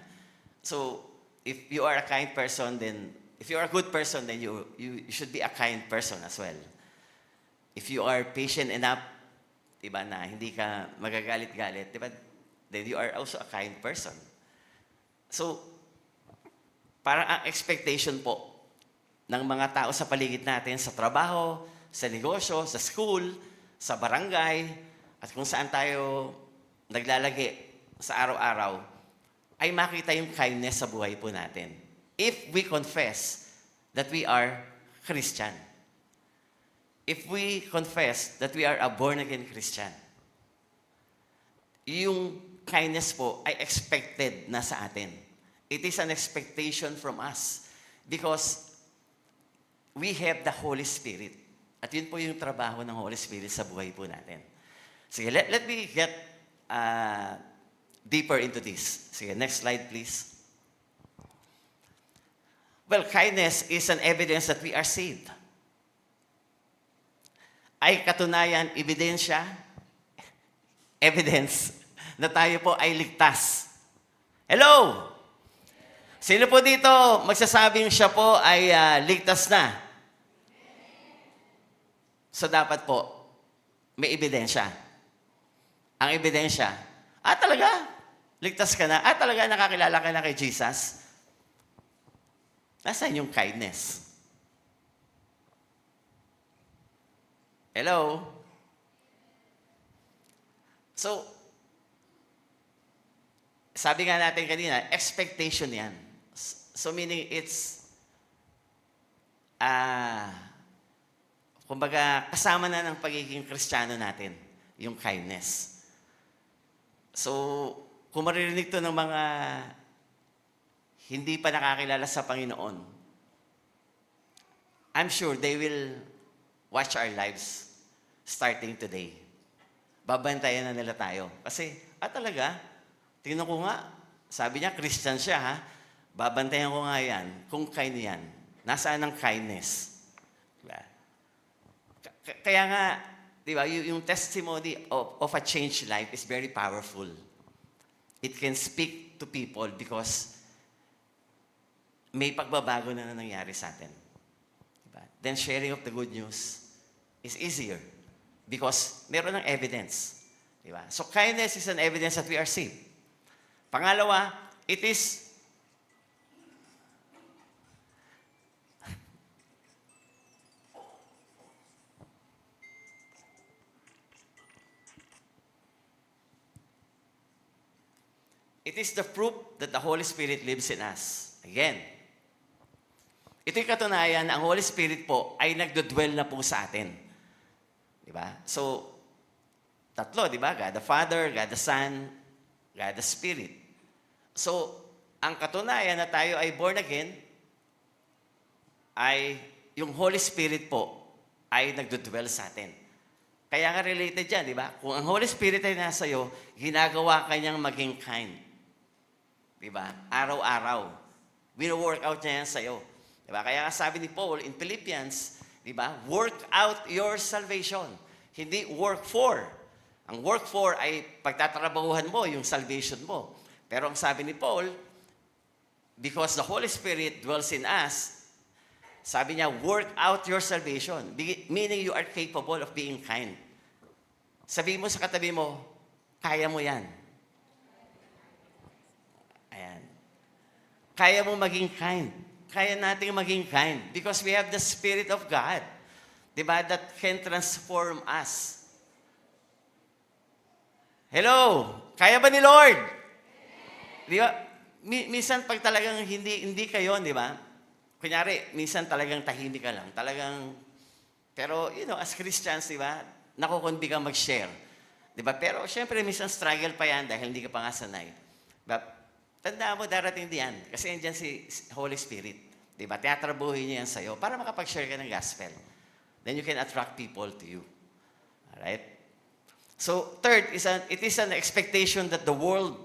So, if you are a kind person, then, if you are a good person, then you should be a kind person as well. If you are patient enough, diba, na hindi ka magagalit-galit, diba, then you are also a kind person. So, parang ang expectation po ng mga tao sa paligid natin, sa trabaho, sa negosyo, sa school, sa barangay, at kung saan tayo naglalagi sa araw-araw, ay makita yung kindness sa buhay po natin. If we confess that we are Christian. If we confess that we are a born-again Christian. Yung kindness po ay expected na sa atin. It is an expectation from us because we have the Holy Spirit. At yun po yung trabaho ng Holy Spirit sa buhay po natin. Sige, let me get deeper into this. Sige, next slide please. Well, kindness is an evidence that we are saved. Ay katunayan, ebidensya, evidence na tayo po ay ligtas. Hello! Sino po dito magsasabing siya po ay ligtas na? So dapat po, may ebidensya. Ang ebidensya, talaga, ligtas ka na. Talaga, nakakilala ka na kay Jesus. Nasaan yung kindness? Hello? So, sabi nga natin kanina, expectation yan. So meaning it's, kumbaga, kasama na ng pagiging Kristiyano natin, yung kindness. So, kung maririnig to ng mga hindi pa nakakilala sa Panginoon, I'm sure they will watch our lives starting today. Babantayan na nila tayo. Kasi, talaga, tingnan ko nga, sabi niya, Christian siya, ha? Babantayan ko nga yan, kung kind yan. Nasaan ang kindness? Diba? Kaya nga, di ba, yung testimony of a changed life is very powerful. It can speak to people because may pagbabago na nangyari sa atin. Diba? Then sharing of the good news is easier because meron ng evidence. Diba? So kindness is an evidence that we are saved. Pangalawa, it is the proof that the Holy Spirit lives in us. Again, ito'y katunayan na ang Holy Spirit po ay nagdodwell na po sa atin. Diba? So, tatlo, diba? God the Father, God the Son, God the Spirit. So, ang katunayan na tayo ay born again, ay yung Holy Spirit po ay nagdodwell sa atin. Kaya nga related yan, di ba? Kung ang Holy Spirit ay nasa iyo, ginagawa kanyang maging kind. Di ba? Araw-araw. Wino-work out niya yan sa iyo. Di ba? Kaya nga sabi ni Paul in Philippians, di ba? Work out your salvation. Hindi work for. Ang work for ay pagtatrabahuhan mo yung salvation mo. Pero ang sabi ni Paul, because the Holy Spirit dwells in us, sabi niya, work out your salvation. Meaning you are capable of being kind. Sabihin mo sa katabi mo, kaya mo yan. Ayan. Kaya mo maging kind. Kaya nating maging kind. Because we have the Spirit of God. Diba? That can transform us. Hello? Kaya ba ni Lord? Di ba? Minsan pag talagang hindi kayo, di ba? Kunyari, minsan talagang tahimik ka lang. Pero, as Christians, di ba? Nakukundi kang mag-share. Di ba? Pero, syempre, minsan struggle pa yan dahil hindi ka pa nga sanay. Diba? Tandaan mo, darating diyan. Kasi andyan si Holy Spirit. Di ba? Teatrabuhin niya yan sa'yo para makapag-share ka ng gospel. Then you can attract people to you. Alright? So, third, it is an expectation that the world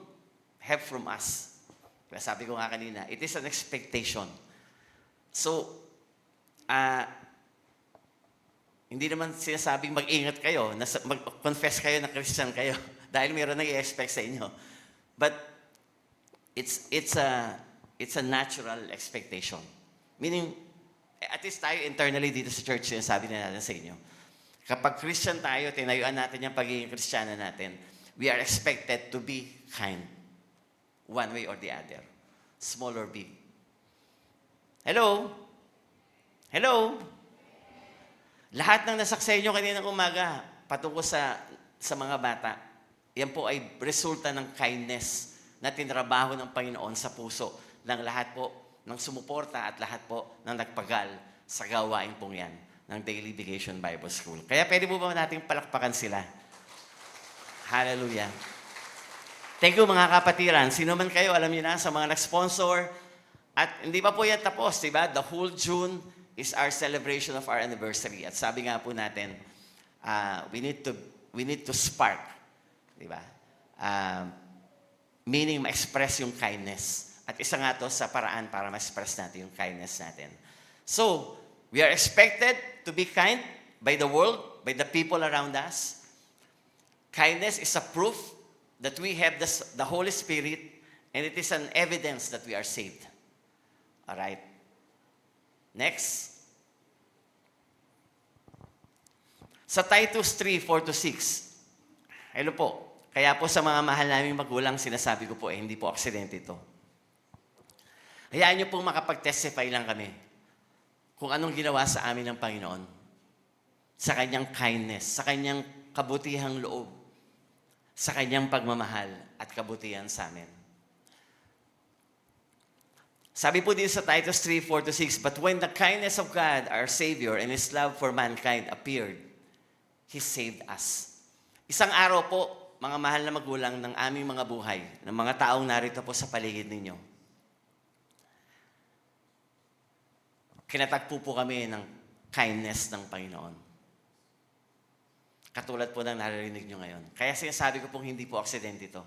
have from us. Diba? Sabi ko nga kanina, it is an expectation. So, hindi naman sinasabing mag-ingat kayo, mag-confess kayo na Christian kayo dahil mayroon nang i-expect sa inyo. But it's a natural expectation. Meaning, at least tayo internally dito sa church, sinasabi na natin sa inyo. Kapag Christian tayo, tinayuan natin yung pagiging Kristiyano natin, we are expected to be kind. One way or the other. Small or big. Hello? Hello? Lahat ng nasaksay nyo kaninang umaga patungkol sa mga bata, yan po ay resulta ng kindness na tinrabaho ng Panginoon sa puso ng lahat po ng sumuporta at lahat po ng nagpagal sa gawain pong yan ng Daily Vacation Bible School. Kaya pwede po ba nating palakpakan sila? Hallelujah. Thank you mga kapatiran. Sino man kayo, alam niyo na, sa mga nag-sponsor. At hindi pa po yan tapos, di ba? The whole June is our celebration of our anniversary. At sabi nga po natin, we need to spark, di ba? Meaning ma-express yung kindness At isa nga to sa paraan para ma-express natin yung kindness natin. So, we are expected to be kind by the world, by the people around us. Kindness is a proof that we have the Holy Spirit, and it is an evidence that we are saved. All right. Next. Sa Titus 3:4-6. Hello po. Kaya po sa mga mahal naming magulang, sinasabi ko po, hindi po aksidente ito. Hayaan niyo pong makapag-testify lang kami kung anong ginawa sa amin ng Panginoon. Sa kanyang kindness, sa kanyang kabutihang loob, sa kanyang pagmamahal at kabutihan sa amin. Sabi po dito sa Titus 3:4-6, but when the kindness of God, our Savior, and His love for mankind appeared, He saved us. Isang araw po, mga mahal na magulang ng aming mga buhay, ng mga taong narito po sa paligid ninyo, kinatagpo po kami ng kindness ng Panginoon. Katulad po ng naririnig nyo ngayon. Kaya sinasabi ko pong hindi po aksidente ito.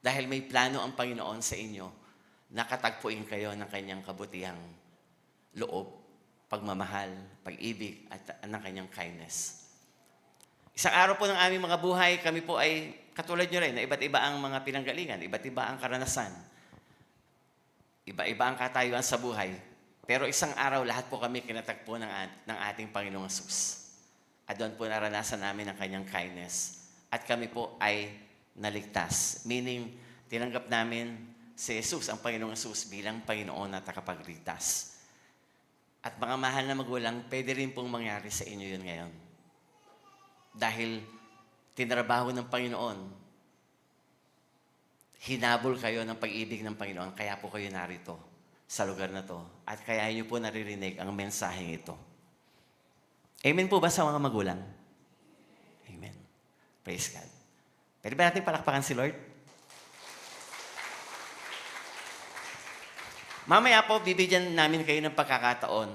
Dahil may plano ang Panginoon sa inyo na katagpuin kayo ng kanyang kabutihang loob, pagmamahal, pag-ibig, at ng kanyang kindness. Isang araw po ng aming mga buhay, kami po ay katulad nyo rin na iba't iba ang mga pinanggalingan, iba't iba ang karanasan, iba-iba ang katayuan sa buhay. Pero isang araw, lahat po kami kinatagpo ng ating Panginoong Hesus. At doon po naranasan namin ang kanyang kindness. At kami po ay naligtas. Meaning, tinanggap namin si Jesus, ang Panginoong Hesus, bilang Panginoon at takapagligtas. At mga mahal na magulang, pwede rin pong mangyari sa inyo yun ngayon. Dahil tinrabaho ng Panginoon, hinabol kayo ng pag-ibig ng Panginoon, kaya po kayo narito sa lugar na to. At kaya niyo po naririnig ang mensaheng ito. Amen po ba sa mga magulang? Amen. Praise God. Pwede ba natin palakpakan si Lord? Mamaya po, bibigyan namin kayo ng pagkakataon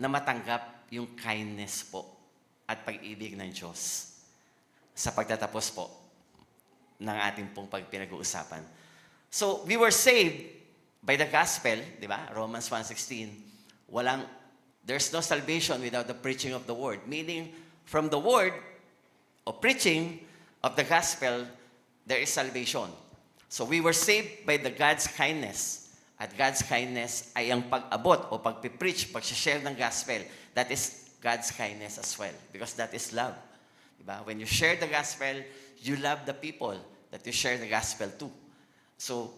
na matanggap yung kindness po at pag-ibig ng Diyos sa pagtatapos po ng ating pong pagpinag-uusapan. So, we were saved by the gospel, di ba? Romans 1:16, there's no salvation without the preaching of the word. Meaning, from the word o preaching of the gospel, there is salvation. So we were saved by the God's kindness. At God's kindness ay ang pag-abot o pag-preach, pag-share ng gospel. That is God's kindness as well. Because that is love. Diba? When you share the gospel, you love the people that you share the gospel to. So,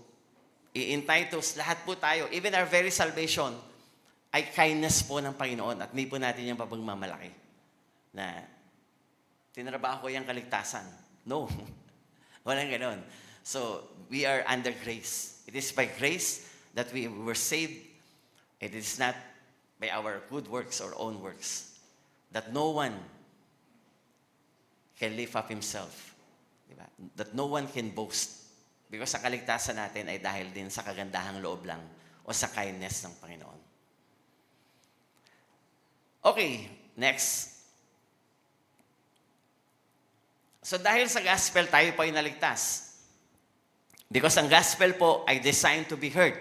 in Titus, lahat po tayo, even our very salvation, ay kindness po ng Panginoon at hindi po natin yung pagmamalaki na tinrabaho ko yung kaligtasan. No. Walang ganon. So, we are under grace. It is by grace that we were saved. It is not by our good works or own works. That no one can lift up himself. Diba? That no one can boast. Because sa kaligtasan natin ay dahil din sa kagandahang loob lang o sa kindness ng Panginoon. Okay, next. So dahil sa gospel, tayo po ay naligtas. Because ang gospel po ay designed to be heard.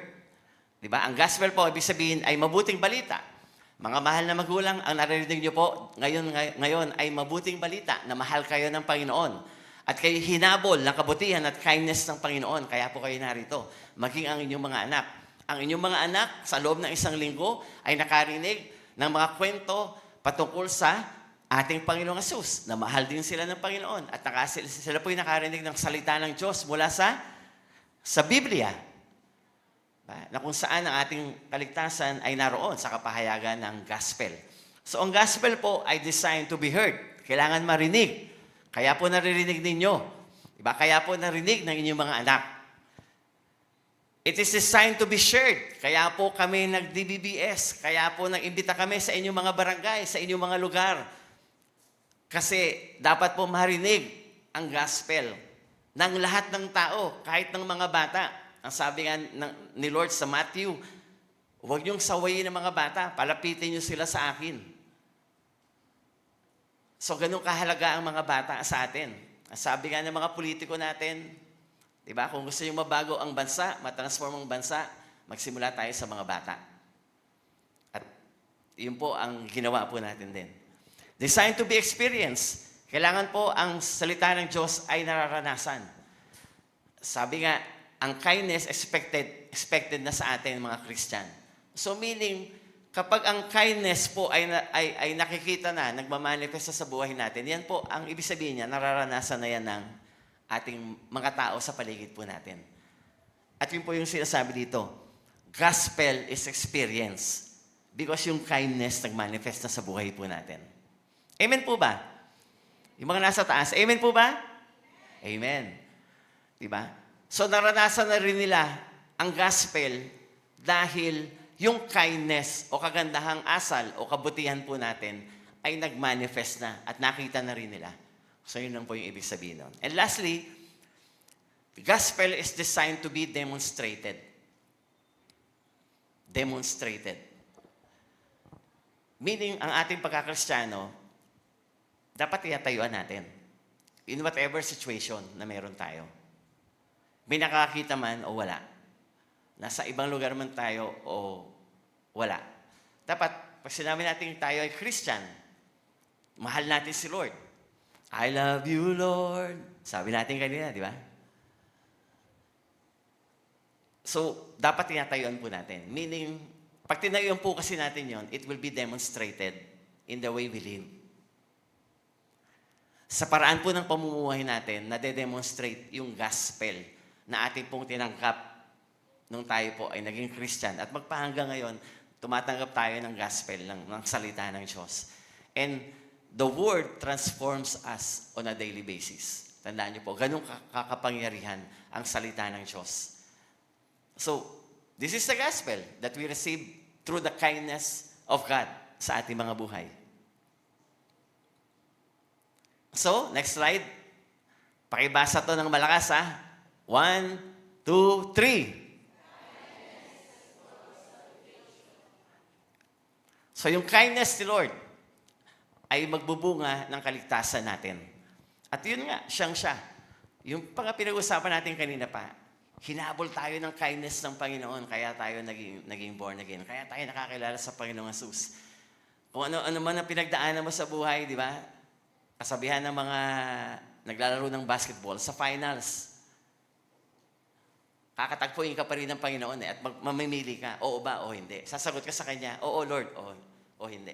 Diba? Ang gospel po, ibig sabihin, ay mabuting balita. Mga mahal na magulang, ang naririnig niyo po ngayon ay mabuting balita na mahal kayo ng Panginoon. At kayo hinabol ng kabutihan at kindness ng Panginoon. Kaya po kayo narito. Maging ang inyong mga anak. Ang inyong mga anak, sa loob ng isang linggo, ay nakarinig ng mga kwento patungkol sa ating Panginoong Hesus, na mahal din sila ng Panginoon. At sila po ay nakarinig ng salita ng Diyos mula sa Biblia. Na kung saan ang ating kaligtasan ay naroon sa kapahayagan ng gospel. So ang gospel po ay designed to be heard. Kailangan marinig. Kaya po naririnig ninyo. Diba? Kaya po narinig ng inyong mga anak. It is designed to be shared. Kaya po kami nag-DBBS. Kaya po nag-imbita kami sa inyong mga barangay, sa inyong mga lugar. Kasi dapat po marinig ang gospel ng lahat ng tao, kahit ng mga bata. Ang sabi nga ni Lord sa Matthew, huwag niyong sawayin ng mga bata, palapitin niyo sila sa akin. So, ganun kahalaga ang mga bata sa atin. Ang sabi nga ng mga politiko natin, Diba? Kung gusto nyo mabago ang bansa, matransform ang bansa, magsimula tayo sa mga bata. At yun po ang ginawa po natin din. Designed to be experienced. Kailangan po ang salita ng Diyos ay nararanasan. Sabi nga, ang kindness expected na sa atin mga Christian. So meaning, kapag ang kindness po ay nakikita na, nagmamanifesta sa buhay natin, yan po, ang ibig sabihin niya, nararanasan na yan ng ating mga tao sa paligid po natin. At yun po yung sinasabi dito, gospel is experience because yung kindness nagmanifest na sa buhay po natin. Amen po ba? Yung mga nasa taas, amen po ba? Amen. Diba? So naranasan na rin nila ang gospel dahil yung kindness o kagandahang asal o kabutihan po natin ay nagmanifest na at nakita na rin nila. So yun lang po yung ibig sabihin nun. And lastly, the gospel is designed to be demonstrated. Demonstrated. Meaning, ang ating pagkakristyano, dapat iatayuan natin. In whatever situation na meron tayo. May nakakita man o wala. Nasa ibang lugar man tayo o wala. Dapat, pag sinabi natin tayo ay Christian, mahal natin si Lord. I love you, Lord. Sabi natin kanina, di ba? So, dapat tinatayuan po natin. Meaning, pag tinayuan po kasi natin yon, it will be demonstrated in the way we live. Sa paraan po ng pamumuhay natin, nade-demonstrate yung gospel na ating pong tinanggap nung tayo po ay naging Christian. At magpahanggang ngayon, tumatanggap tayo ng gospel, ng salita ng Diyos. And the Word transforms us on a daily basis. Tandaan niyo po, ganun kakapangyarihan ang salita ng Diyos. So, this is the gospel that we receive through the kindness of God sa ating mga buhay. So, next slide. Pakibasa to ng malakas, ha? 1, 2, 3. So, yung kindness ni Lord ay magbubunga ng kaligtasan natin. At yun nga, siyang siya. Yung pinag-usapan natin kanina pa, hinabol tayo ng kindness ng Panginoon, kaya tayo naging born again. Kaya tayo nakakilala sa Panginoong Jesus. Kung ano man ang pinagdaanan mo sa buhay, di ba? Kasabihan ng mga naglalaro ng basketball sa finals. Kakatagpuin ka pa rin ng Panginoon at mamimili ka, oo ba o hindi. Sasagot ka sa Kanya, oo Lord, o hindi.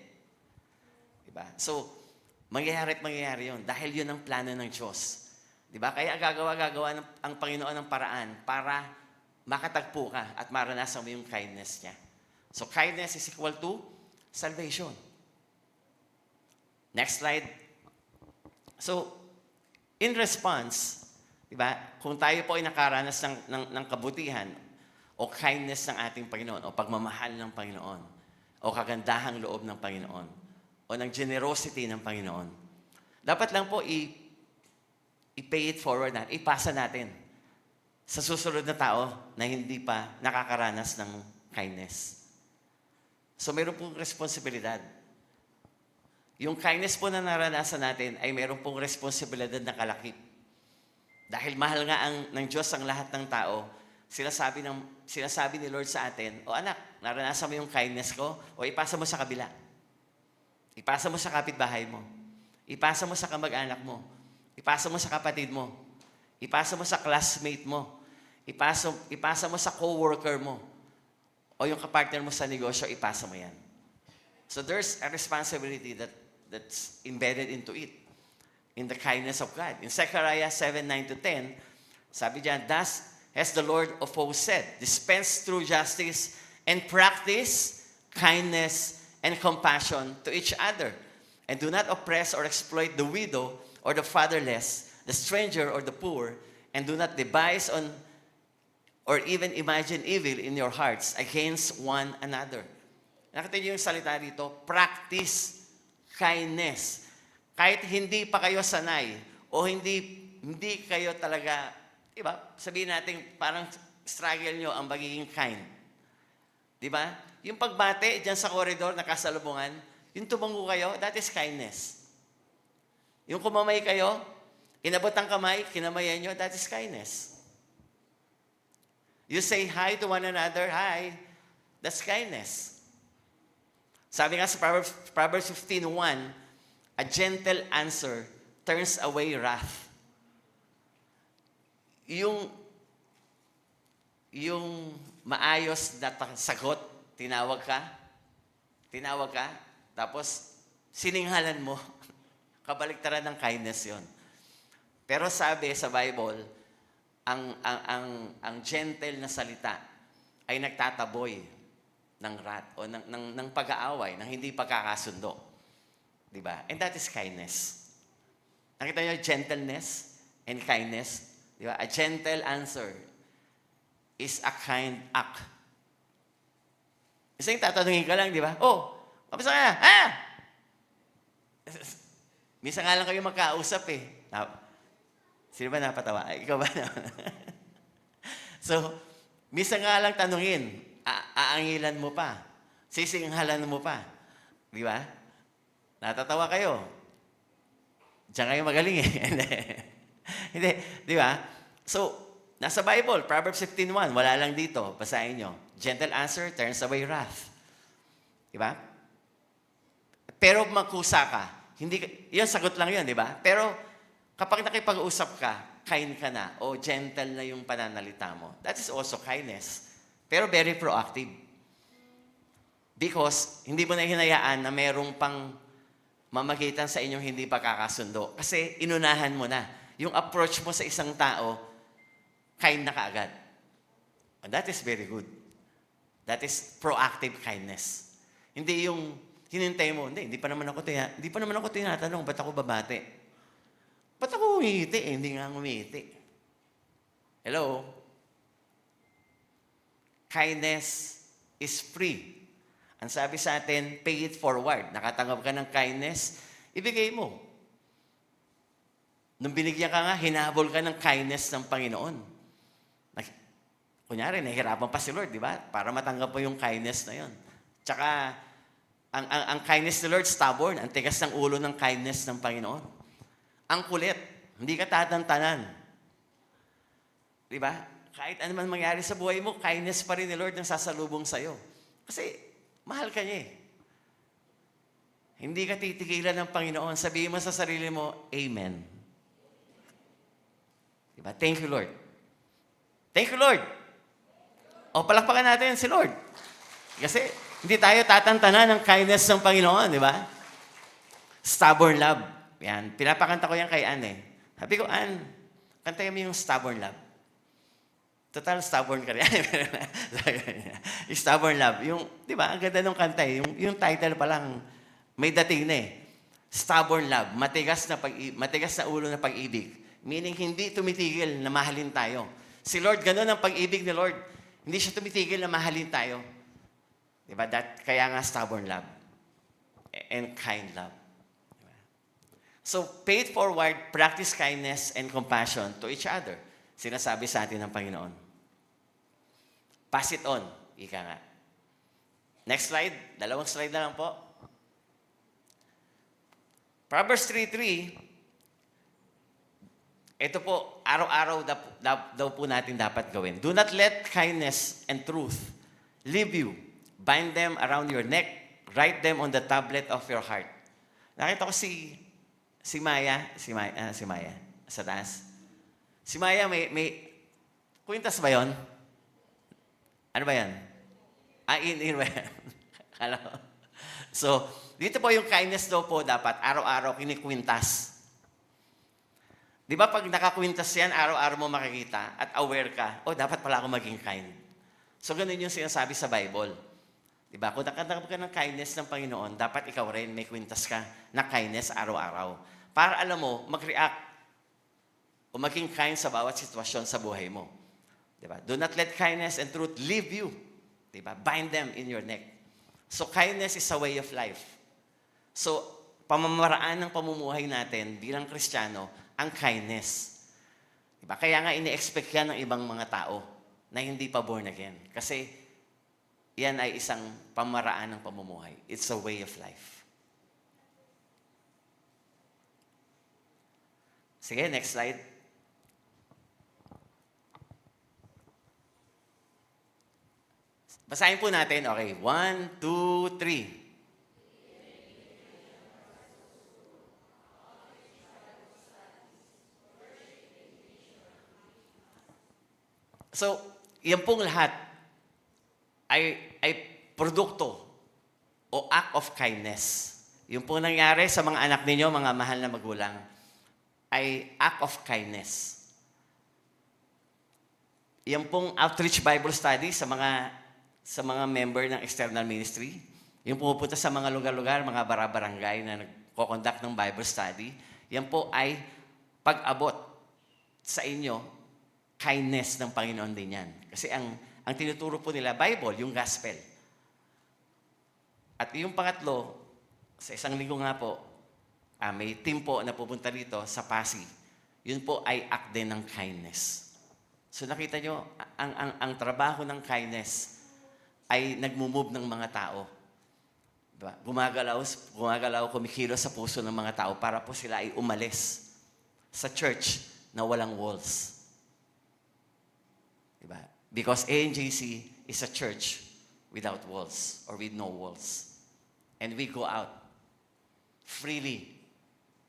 Diba? So, mangyayari yun dahil yun ang plano ng Diyos. Diba? Kaya gagawa ang Panginoon ng paraan para makatagpo ka at maranasan mo yung kindness niya. So, kindness is equal to salvation. Next slide. So, in response, diba? Kung tayo po ay nakaranas ng kabutihan o kindness ng ating Panginoon o pagmamahal ng Panginoon o kagandahang loob ng Panginoon o ng generosity ng Panginoon. Dapat lang po i-pay it forward natin, ipasa natin sa susunod na tao na hindi pa nakakaranas ng kindness. So, mayroon pong responsibilidad. Yung kindness po na naranasan natin ay mayroon pong responsibilidad na kalakip. Dahil mahal nga ng Diyos ang lahat ng tao, sinasabi ni Lord sa atin, o anak, naranasan mo yung kindness ko, o ipasa mo sa kabila. Ipasa mo sa kapitbahay mo. Ipasa mo sa kamag-anak mo. Ipasa mo sa kapatid mo. Ipasa mo sa classmate mo. Ipasa mo sa co-worker mo. O yung kapartner mo sa negosyo, ipasa mo yan. So there's a responsibility that's embedded into it. In the kindness of God. In Zechariah 7:9-10, sabi diyan, thus has the Lord of hosts said, dispense through justice and practice kindness and compassion to each other. And do not oppress or exploit the widow or the fatherless, the stranger or the poor, and do not devise on or even imagine evil in your hearts against one another. Nakita niyo yung salita dito, practice kindness. Kahit hindi pa kayo sanay o hindi kayo talaga, diba? Sabihin natin parang struggle nyo ang magiging kind. Diba? Yung pagbate dyan sa koridor, nakasalubungan, yung tumango kayo, that is kindness. Yung kumamay kayo, inabot ang kamay, kinamayan nyo, that is kindness. You say hi to one another, hi. That's kindness. Sabi nga sa Proverbs 15:1, a gentle answer turns away wrath. Yung maayos na sagot, tinawag ka, tapos sininghalan mo, kabaliktaran ng kindness yon. Pero sabi sa Bible, ang gentle na salita ay nagtataboy ng wrath o ng pag-aaway, ng hindi pagkakasundo. Diba? And that is kindness. Nakita niyo, gentleness and kindness. Diba? A gentle answer is a kind act. Isa yung tatanungin ka lang, di ba? Oh, kamusta ka na? Ah! Minsan nga lang kayo magkausap eh. Sino ba napatawa? Ay, ikaw ba? So, minsan nga lang tanungin, aangilan mo pa, sisinghalan mo pa. Di ba? Natatawa kayo. Diyan kayo magaling eh. Hindi, di ba? So, nasa Bible, Proverbs 15:1, wala lang dito, basahin nyo. Gentle answer turns away wrath. Di ba? Pero magkusa ka. Yun, sagot lang yun, di ba? Pero kapag nakipag-usap ka, kind ka na, o gentle na yung pananalita mo. That is also kindness. Pero very proactive. Because hindi mo na hinayaan na merong pang mamagitan sa inyong hindi pagkakasundo. Kasi inunahan mo na. Yung approach mo sa isang tao, kind na kaagad. And that is very good. That is proactive kindness. Hindi yung hinintay mo, hindi pa naman ako tinatanong, ba't ako babate? Ba't ako umihiti? Hindi nga umihiti. Hello? Kindness is free. Ang sabi sa atin, pay it forward. Nakatanggap ka ng kindness, ibigay mo. Nung binigyan ka nga, hinabol ka ng kindness ng Panginoon. Kunyari, nahihirapan pa si Lord, di ba? Para matanggap mo yung kindness na yon. Tsaka, ang kindness ni Lord, stubborn. Ang tigas ng ulo ng kindness ng Panginoon. Ang kulit. Hindi ka tatantanan. Di ba? Kahit ano man mangyari sa buhay mo, kindness pa rin ni Lord ang sasalubong sa'yo. Kasi, mahal ka niya eh. Hindi ka titigilan ng Panginoon. Sabihin mo sa sarili mo, Amen. Di ba? Thank you, Lord. Thank you, Lord. O, palakpakan natin si Lord. Kasi, hindi tayo tatantanan ng kindness ng Panginoon, di ba? Stubborn love. Yan. Pinapakanta ko yan kay Ann eh. Sabi ko, Ann, kantayin mo yung stubborn love. Total, stubborn ka rin. Stubborn love. Yung, di ba, ang ganda ng kanta eh. Yung title pa lang, may dating na eh. Stubborn love. Matigas na ulo na pag-ibig. Meaning, hindi tumitigil na mahalin tayo. Si Lord, ganun ang pag-ibig ni Lord. Hindi siya tumitigil na mahalin tayo. Diba? Kaya nga stubborn love. And kind love. Diba? So, pay it forward, practice kindness and compassion to each other. Sinasabi sa atin ng Panginoon. Pass it on. Ika nga. Next slide. 2 slide na lang po. Proverbs 3:3. Ito po, araw-araw daw po natin dapat gawin. Do not let kindness and truth leave you. Bind them around your neck. Write them on the tablet of your heart. Nakita ko si Maya sa taas. Si Maya may kwintas ba yon? Ano ba yan? In ba yan? Kala ko. So, dito po yung kindness daw po dapat araw-araw kinikwintas. Di ba pag nakakwintas yan, araw-araw mo makikita at aware ka, dapat pala ako maging kind. So, ganun yung sinasabi sa Bible. Di ba? Kung nakatanggap ka ng kindness ng Panginoon, dapat ikaw rin may kwintas ka na kindness araw-araw. Para alam mo, mag-react o maging kind sa bawat sitwasyon sa buhay mo. Di ba? Do not let kindness and truth leave you. Di ba? Bind them in your neck. So, kindness is a way of life. So, pamamaraan ng pamumuhay natin bilang Kristiyano, ang kindness. Diba? Kaya nga ini-expect yan ng ibang mga tao na hindi pa born again. Kasi yan ay isang pamaraan ng pamumuhay. It's a way of life. Sige, next slide. Basahin po natin. Okay, 1, 2, 3. So, yan pong lahat ay produkto o act of kindness. Yung pong nangyari sa mga anak ninyo, mga mahal na magulang, ay act of kindness. Yan pong outreach Bible study sa mga member ng external ministry, yung pumupunta sa mga lugar-lugar, mga barangay na nagko-conduct ng Bible study, yan po ay pag-abot sa inyo kindness ng Panginoon din yan. Kasi ang tinuturo po nila, Bible, yung gospel. At yung pangatlo, sa isang linggo nga po, may team po na pupunta rito sa Pasig. Yun po ay act din ng kindness. So nakita nyo, ang trabaho ng kindness ay nagmumove ng mga tao. Diba? Gumagalaw, kumikilos sa puso ng mga tao para po sila ay umalis sa church na walang walls. Diba? Because ANJC is a church without walls or with no walls. And we go out freely,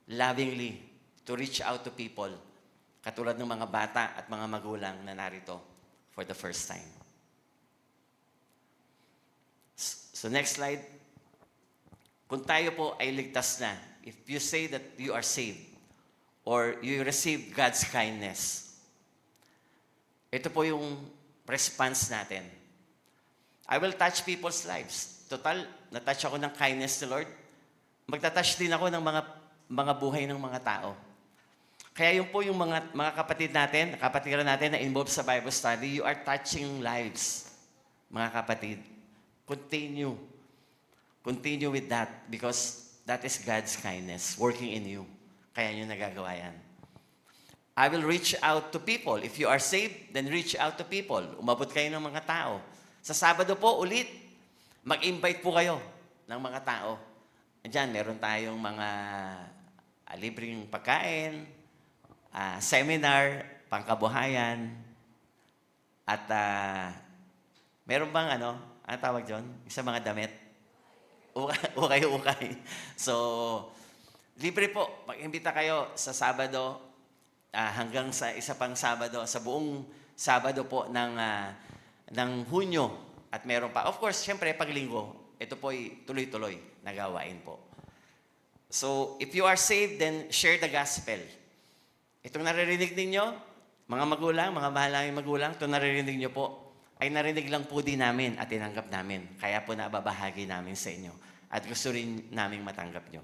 lovingly, to reach out to people, katulad ng mga bata at mga magulang na narito for the first time. So next slide. Kung tayo po ay ligtas na, if you say that you are saved or you receive God's kindness, ito po yung response natin. I will touch people's lives. Total, natouch ako ng kindness ni Lord. Magtatouch din ako ng mga buhay ng mga tao. Kaya yun po yung mga kapatiran natin na involved sa Bible study, you are touching lives, mga kapatid. Continue. Continue with that because that is God's kindness working in you. Kaya nyo nagagawa yan. I will reach out to people. If you are saved, then reach out to people. Umabot kayo ng mga tao. Sa Sabado po, ulit, mag-invite po kayo ng mga tao. Diyan, meron tayong mga libreng pagkain, seminar, pangkabuhayan, at meron bang ano tawag dyan? Sa mga damit? Ukay-ukay. So, libre po. Mag-imbita kayo sa Sabado, hanggang sa isa pang Sabado, sa buong Sabado po ng Hunyo. At meron pa. Of course, siyempre, pag Linggo, ito po ay tuloy-tuloy na gawain po. So, if you are saved, then share the gospel. Itong naririnig ninyo, mga magulang, mga mahalang magulang, itong naririnig nyo po, ay narinig lang po din namin at tinanggap namin. Kaya po nababahagi namin sa inyo. At gusto rin namin matanggap nyo.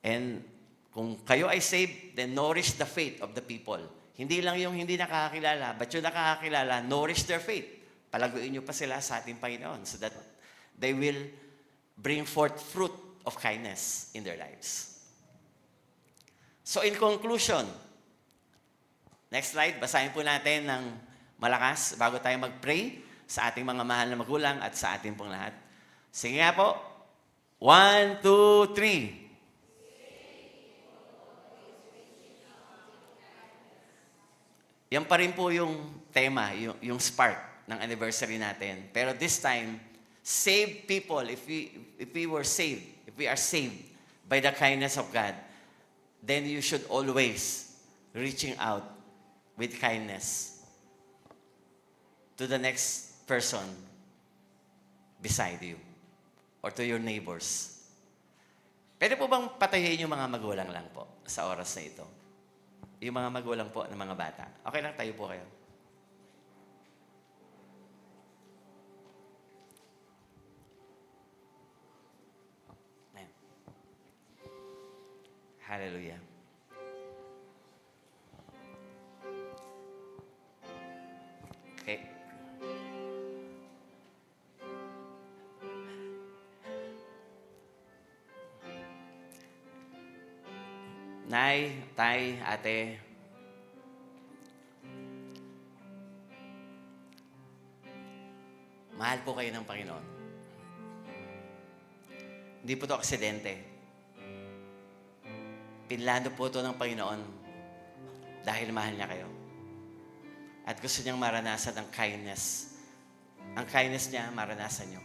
And kung kayo ay saved, then nourish the faith of the people. Hindi lang yung hindi nakakakilala, but yung nakakakilala, nourish their faith. Palaguin nyo pa sila sa ating Panginoon so that they will bring forth fruit of kindness in their lives. So in conclusion, next slide, basahin po natin ng malakas bago tayo mag-pray sa ating mga mahal na magulang at sa ating pong lahat. Sige nga po. 1, 2, 3. Yan pa rin po yung tema, yung spark ng anniversary natin. Pero this time, save people. If we were saved, if we are saved by the kindness of God, then you should always reaching out with kindness to the next person beside you or to your neighbors. Pwede po bang patayin yung mga magulang lang po sa oras na ito? Yung mga magulang po ng mga bata. Okay lang, tayo po kayo. Ayan. Hallelujah. Okay. Nay, tay, ate, mahal po kayo ng Panginoon. Hindi po ito aksidente. Pinlano po ito ng Panginoon dahil mahal niya kayo. At gusto niyang maranasan ang kindness ang kindness niya, maranasan nyo.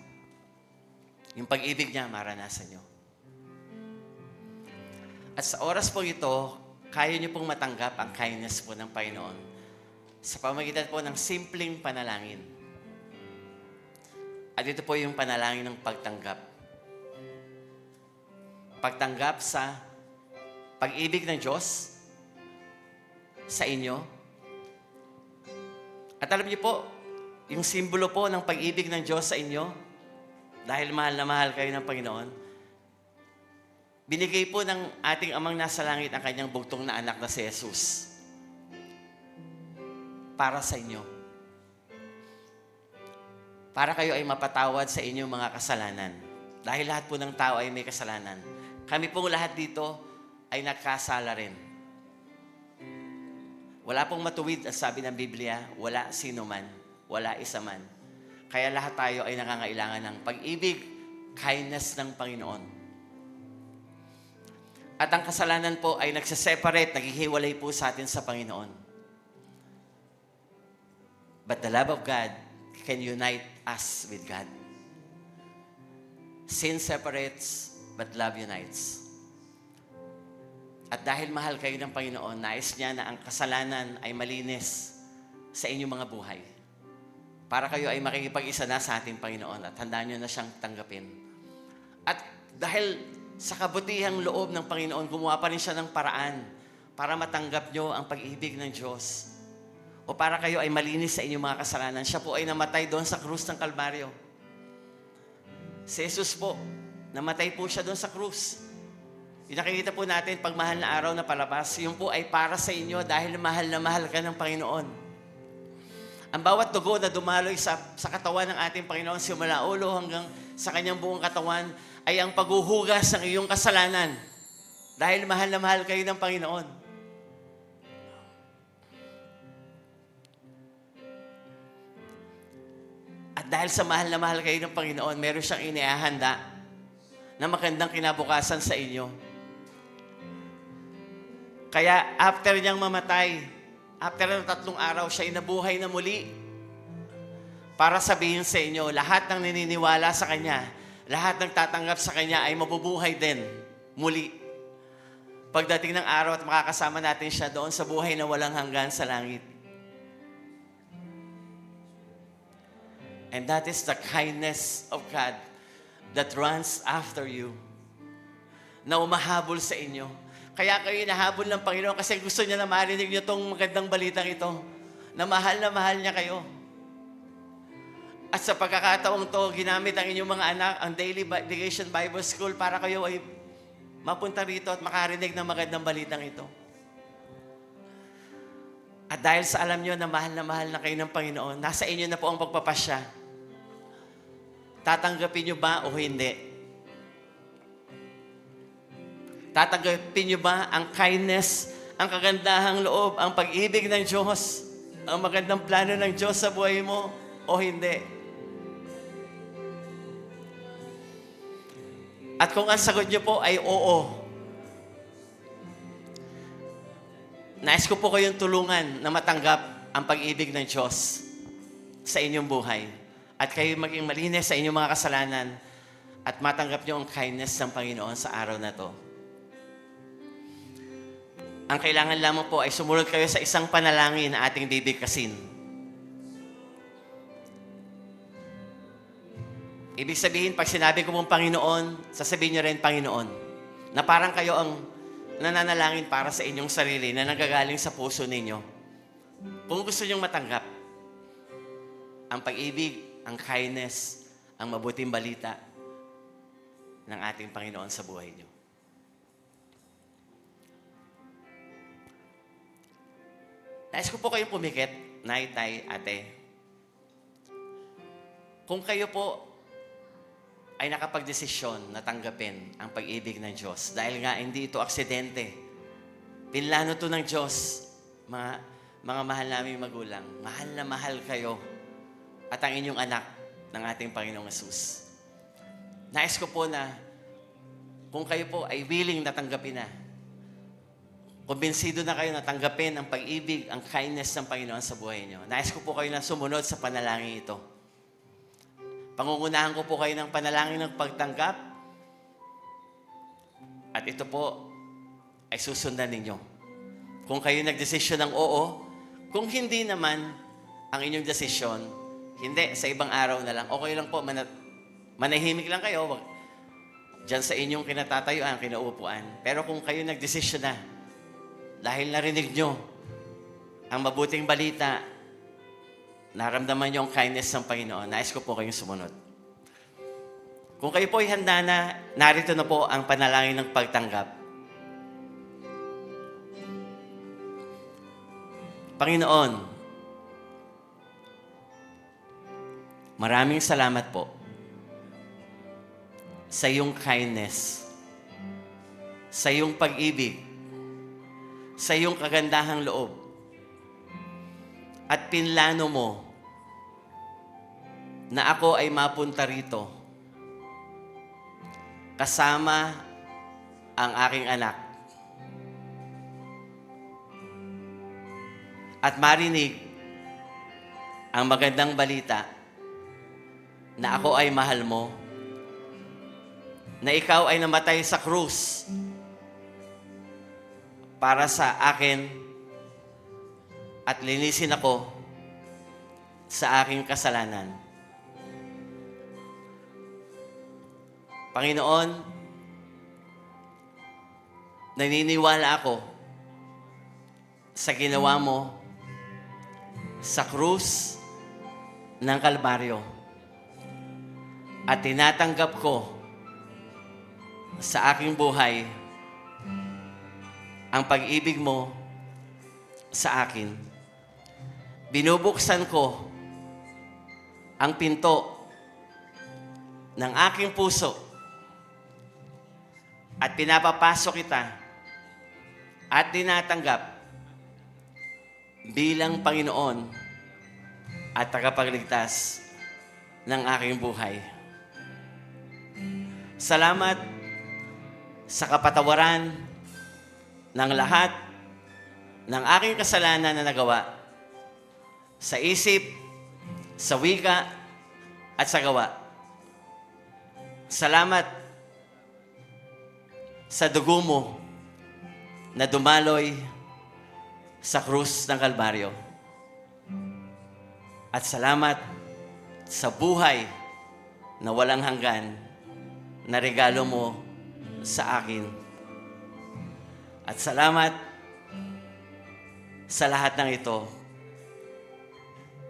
Yung pag-ibig niya, maranasan nyo. At sa oras po ito, kaya nyo pong matanggap ang kindness po ng Panginoon sa pamagitan po ng simpleng panalangin. At ito po yung panalangin ng pagtanggap. Pagtanggap sa pag-ibig ng Diyos sa inyo. At alam niyo po, yung simbolo po ng pag-ibig ng Diyos sa inyo, dahil mahal na mahal kayo ng Panginoon, binigay po ng ating Amang nasa langit ang kanyang bugtong na anak na si Jesus para sa inyo. Para kayo ay mapatawad sa inyong mga kasalanan. Dahil lahat po ng tao ay may kasalanan. Kami pong lahat dito ay nagkasala rin. Wala pong matuwid, ang sabi ng Biblia, wala sino man, wala isa man. Kaya lahat tayo ay nangangailangan ng pag-ibig, kindness ng Panginoon. At ang kasalanan po ay nagsiseparate, naghihiwalay po sa atin sa Panginoon. But the love of God can unite us with God. Sin separates, but love unites. At dahil mahal kayo ng Panginoon, nais niya na ang kasalanan ay malinis sa inyong mga buhay. Para kayo ay makikipag-isa na sa ating Panginoon at handaan niyo na siyang tanggapin. At dahil sa kabutihang loob ng Panginoon, gumawa pa rin siya ng paraan para matanggap niyo ang pag-ibig ng Diyos. O para kayo ay malinis sa inyong mga kasalanan. Siya po ay namatay doon sa krus ng Kalbaryo. Si Jesus po, namatay po siya doon sa krus. Yung nakikita po natin, pag mahal na araw na palabas, yun po ay para sa inyo dahil mahal na mahal ka ng Panginoon. Ang bawat dugo na dumaloy sa katawan ng ating Panginoon, simula ulo hanggang sa kanyang buong katawan, ay ang paghuhugas ng iyong kasalanan. Dahil mahal na mahal kayo ng Panginoon. At dahil sa mahal na mahal kayo ng Panginoon, meron siyang inihahanda na magandang kinabukasan sa inyo. Kaya after niyang mamatay, after ng 3 araw, siya'y nabuhay na muli para sabihin sa inyo, lahat ng naniniwala sa Kanya, lahat ng tatanggap sa Kanya ay mabubuhay din muli. Pagdating ng araw at makakasama natin siya doon sa buhay na walang hanggan sa langit. And that is the kindness of God that runs after you, na umahabol sa inyo. Kaya kayo nahabol ng Panginoon kasi gusto niya na marinig niyo itong magandang balitang ito, na mahal niya kayo. At sa pagkakataong to, ginamit ang inyong mga anak, ang Daily Dedication Bible School, para kayo ay mapunta rito at makarinig ng magandang balitang ito. At dahil sa alam niyo na mahal na kayo ng Panginoon, nasa inyo na po ang pagpapasya. Tatanggapin niyo ba o hindi? Tatanggapin niyo ba ang kindness, ang kagandahang loob, ang pag-ibig ng Diyos, ang magandang plano ng Diyos sa buhay mo o hindi? At kung ang sagot niyo po ay oo, nais ko po kayong tulungan na matanggap ang pag-ibig ng Diyos sa inyong buhay. At kayo maging malinis sa inyong mga kasalanan at matanggap niyo ang kindness ng Panginoon sa araw na to. Ang kailangan lamang po ay sumunod kayo sa isang panalangin na ating bibigkasin. Ibig sabihin, pag sinabi ko pong Panginoon, sasabihin niyo rin Panginoon, na parang kayo ang nananalangin para sa inyong sarili na nanggagaling sa puso ninyo. Kung gusto niyong matanggap ang pag-ibig, ang kindness, ang mabuting balita ng ating Panginoon sa buhay niyo. Nais ko po kayong pumikit, nay, tay, ate. Kung kayo po ay nakapagdesisyon na tanggapin ang pag-ibig ng Diyos, dahil nga hindi ito aksidente. Pinlano to ng Diyos, mga mahal naming magulang. Mahal na mahal kayo at ang inyong anak ng ating Panginoong Hesus. Nais ko po na kung kayo po ay willing na tanggapin na, kumbinsido na kayo na tanggapin ang pag-ibig, ang kindness ng Panginoon sa buhay niyo. Nais ko po kayo na sumunod sa panalangin ito. Pangungunahan ko po kayo ng panalangin ng pagtanggap. At ito po ay susundan ninyo. Kung kayo nagdesisyon ng oo, kung hindi naman ang inyong desisyon, hindi, sa ibang araw na lang. Okay lang po, manahimik lang kayo. Diyan sa inyong kinatatayuan, kinaupuan. Pero kung kayo nagdesisyon na, dahil narinig nyo ang mabuting balita, naramdaman nyo ang kindness ng Panginoon, nais ko po kayong sumunod. Kung kayo po ay handa na, narito na po ang panalangin ng pagtanggap. Panginoon, maraming salamat po sa iyong kindness, sa iyong pag-ibig, sa iyong kagandahang loob, at pinlano mo na ako ay mapunta rito kasama ang aking anak at marinig ang magandang balita na ako ay mahal mo, na ikaw ay namatay sa krus para sa akin at linisin ako sa aking kasalanan. Panginoon, naniniwala ako sa ginawa mo sa krus ng Kalbaryo at tinatanggap ko sa aking buhay ang pag-ibig mo sa akin. Binubuksan ko ang pinto ng aking puso at pinapapasok kita at tinatanggap bilang Panginoon at tagapagligtas ng aking buhay. Salamat sa kapatawaran ng lahat ng aking kasalanan na nagawa sa isip, sa wika, at sa gawa. Salamat sa dugo mo na dumaloy sa krus ng Kalbaryo. At salamat sa buhay na walang hanggan na regalo mo sa akin. At salamat sa lahat ng ito.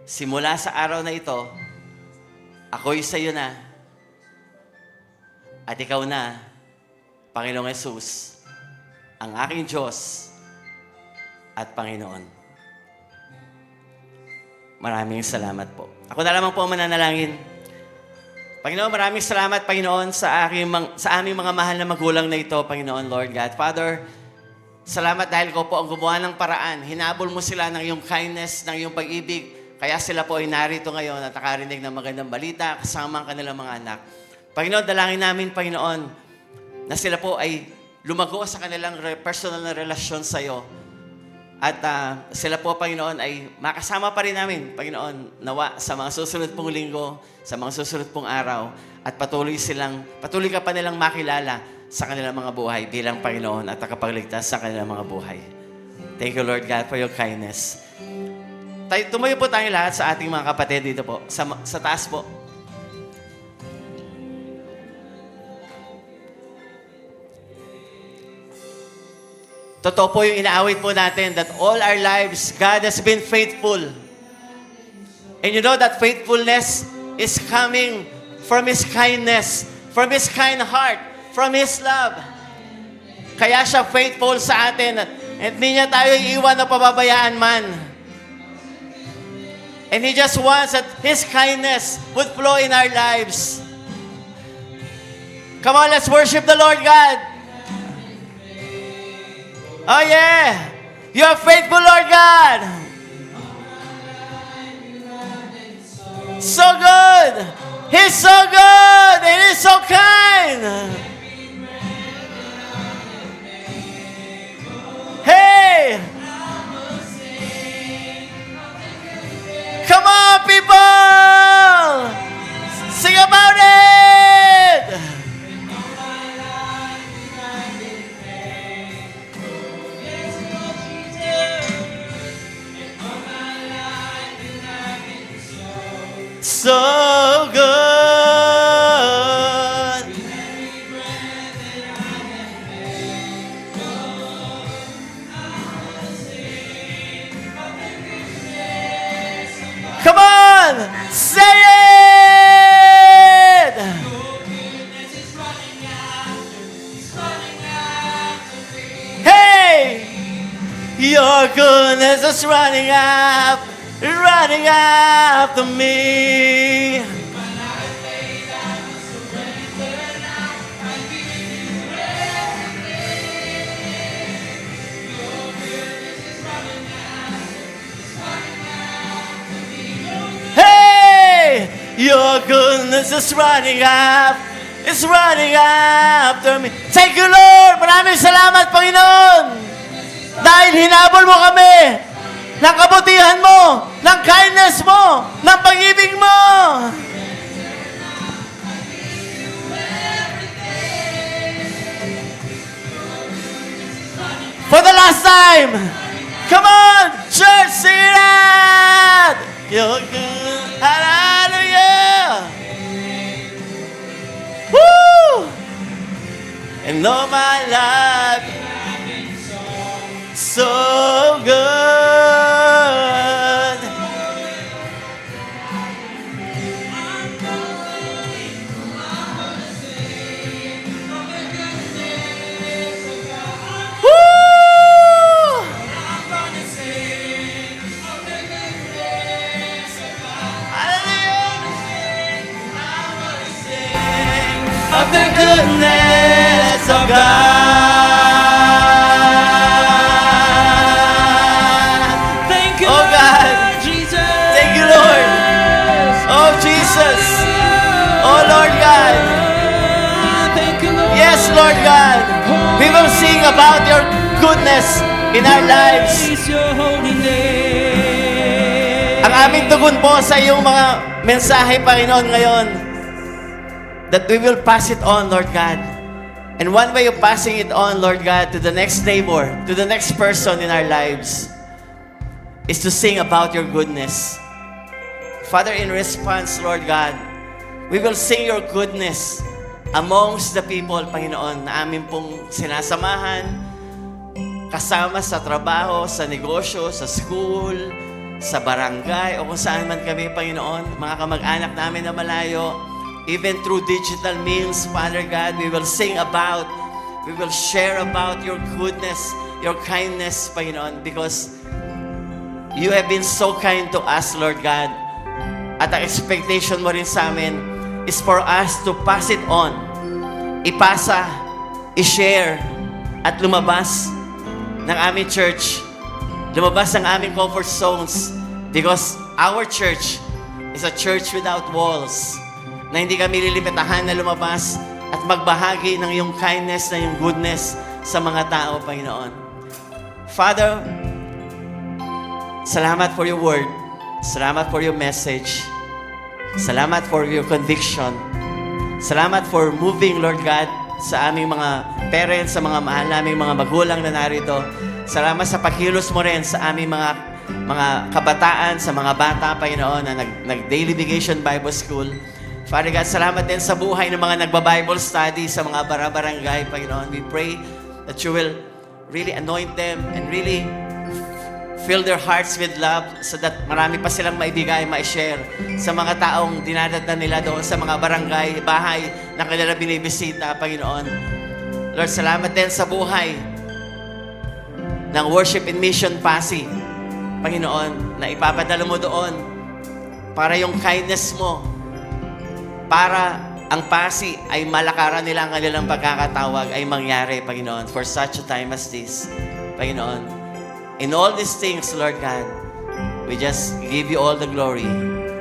Simula sa araw na ito, ako'y sa iyo na at ikaw na, Panginoong Yesus, ang aking Diyos at Panginoon. Maraming salamat po. Ako na lamang po mananalangin. Panginoon, maraming salamat, Panginoon, sa aming mga mahal na magulang na ito, Panginoon, Lord God. Father, salamat dahil ko po ang gumawa ng paraan. Hinabol mo sila ng iyong kindness, ng iyong pag-ibig. Kaya sila po ay narito ngayon at nakarinig ng magandang balita kasama ang kanilang mga anak. Panginoon, dalangin namin, Panginoon, na sila po ay lumago sa kanilang personal na relasyon sa iyo. At sila po, Panginoon, ay makasama pa rin namin, Panginoon, nawa sa mga susunod pong linggo, sa mga susunod pong araw, at patuloy ka pa nilang makilala sa kanilang mga buhay bilang Panginoon at nakapagligtas sa kanilang mga buhay. Thank you, Lord God, for your kindness. Tumayo po tayo lahat sa ating mga kapatid dito po, sa taas po. Totoo po yung inaawit po natin that all our lives, God has been faithful. And you know that faithfulness is coming from His kindness, from His kind heart, from His love. Kaya siya faithful sa atin at hindi niya tayo iiwan o pababayaan man. And He just wants that His kindness would flow in our lives. Come on, let's worship the Lord God. Oh yeah! You are faithful, Lord God! So good! He's so good! And He's so kind! Hey! Come on, people! Sing a is running after me. Hey, your goodness is running after me. Thank you, Lord. Maraming salamat, Panginoon. Dahil hinabol mo kami ng kabutihan mo, ng kindness mo, ng pag-ibig mo. For the last time, come on, church, sing it out. You're good. Hallelujah. Woo! And all my life, so good. Woo! Of the goodness of God. Thank you, Oh, Lord God. Jesus. Thank you, Lord. Oh, Jesus. Oh, Lord God. Thank you, Lord. Yes, Lord God. We will sing about your goodness in our lives. Praise your holy name. Ang aming tugon po sa iyong mga mensahe, Panginoon, ngayon, that we will pass it on, Lord God. And one way of passing it on, Lord God, to the next neighbor, to the next person in our lives, is to sing about your goodness. Father, in response, Lord God, we will sing your goodness amongst the people, Panginoon, na amin pong sinasamahan, kasama sa trabaho, sa negosyo, sa school, sa barangay, o kung saan man kami, Panginoon, mga kamag-anak namin na malayo, even through digital means, Father God, we will sing about, we will share about your goodness, your kindness, Panginoon, because you have been so kind to us, Lord God. At ang expectation mo rin sa amin is for us to pass it on, ipasa, i-share, at lumabas ng aming church, lumabas ng aming comfort zones, because our church is a church without walls, na hindi kami lilimitahan na lumabas at magbahagi ng iyong kindness, na iyong goodness sa mga tao, Panginoon. Father, salamat for your word. Salamat for your message. Salamat for your conviction. Salamat for moving, Lord God, sa aming mga parents, sa mga mahal naming mga magulang na narito. Salamat sa pagkilos mo rin sa aming mga kabataan, sa mga bata, Panginoon, na nag-daily vacation Bible School. Father God, salamat din sa buhay ng mga nagba-Bible study sa mga barangay, Panginoon. We pray that you will really anoint them and really fill their hearts with love so that marami pa silang maibigay, ma-share sa mga taong dinadatan nila doon sa mga barangay, bahay na kanila binibisita, Panginoon. Lord, salamat din sa buhay ng Worship and Mission Pasig, Panginoon, na ipapadala mo doon para yung kindness mo, para ang Pasig ay malakaran nila ang kanilang pagkakatawag ay mangyari, Panginoon, for such a time as this, Panginoon. In all these things, Lord God, we just give you all the glory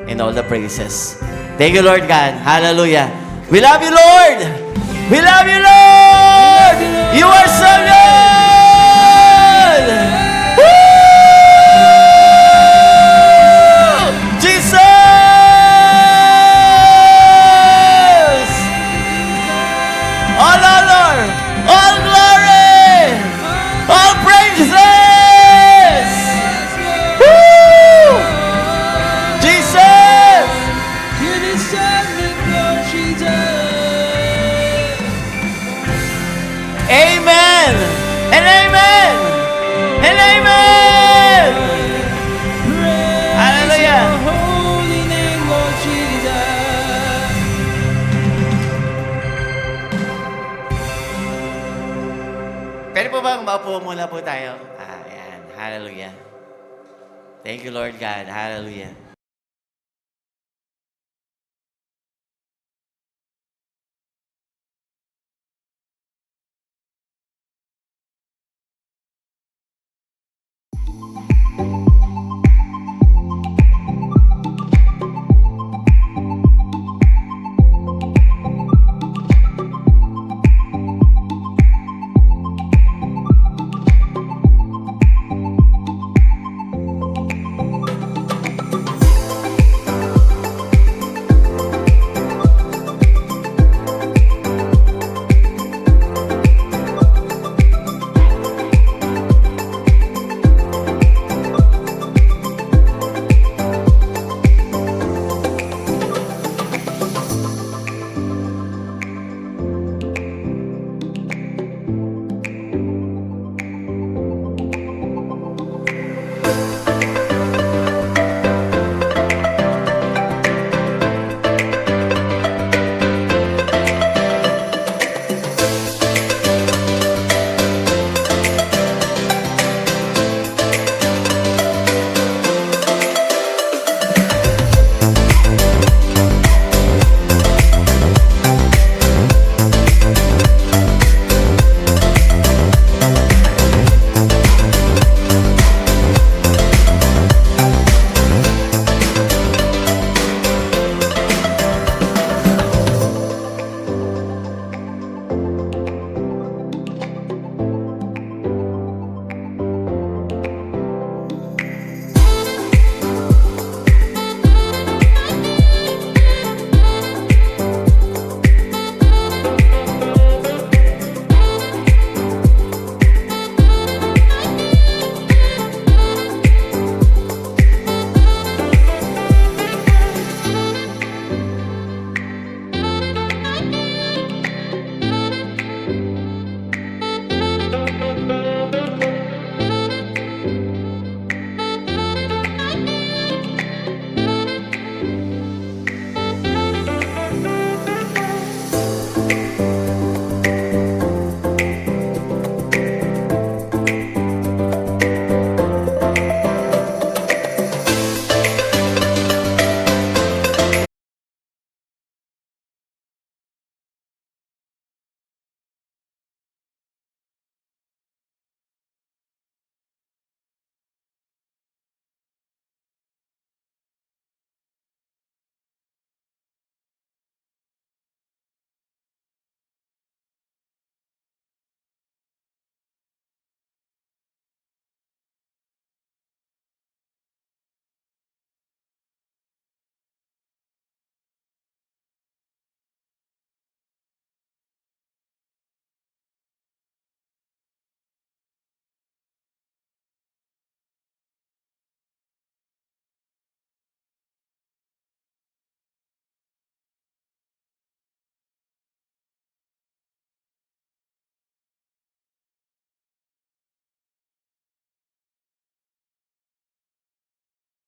and all the praises. Thank you, Lord God. Hallelujah. We love you, Lord. We love you, Lord. You are so good. Woo! Jesus! All honor, all glory, all praises. Woo! Jesus! You deserve it, Lord Jesus. Amen! And amen! And amen! Praise Hallelujah. your holy name, Lord Jesus. Pwede po bang maupo muna po tayo? Ayan. Hallelujah. Thank you, Lord God. Hallelujah.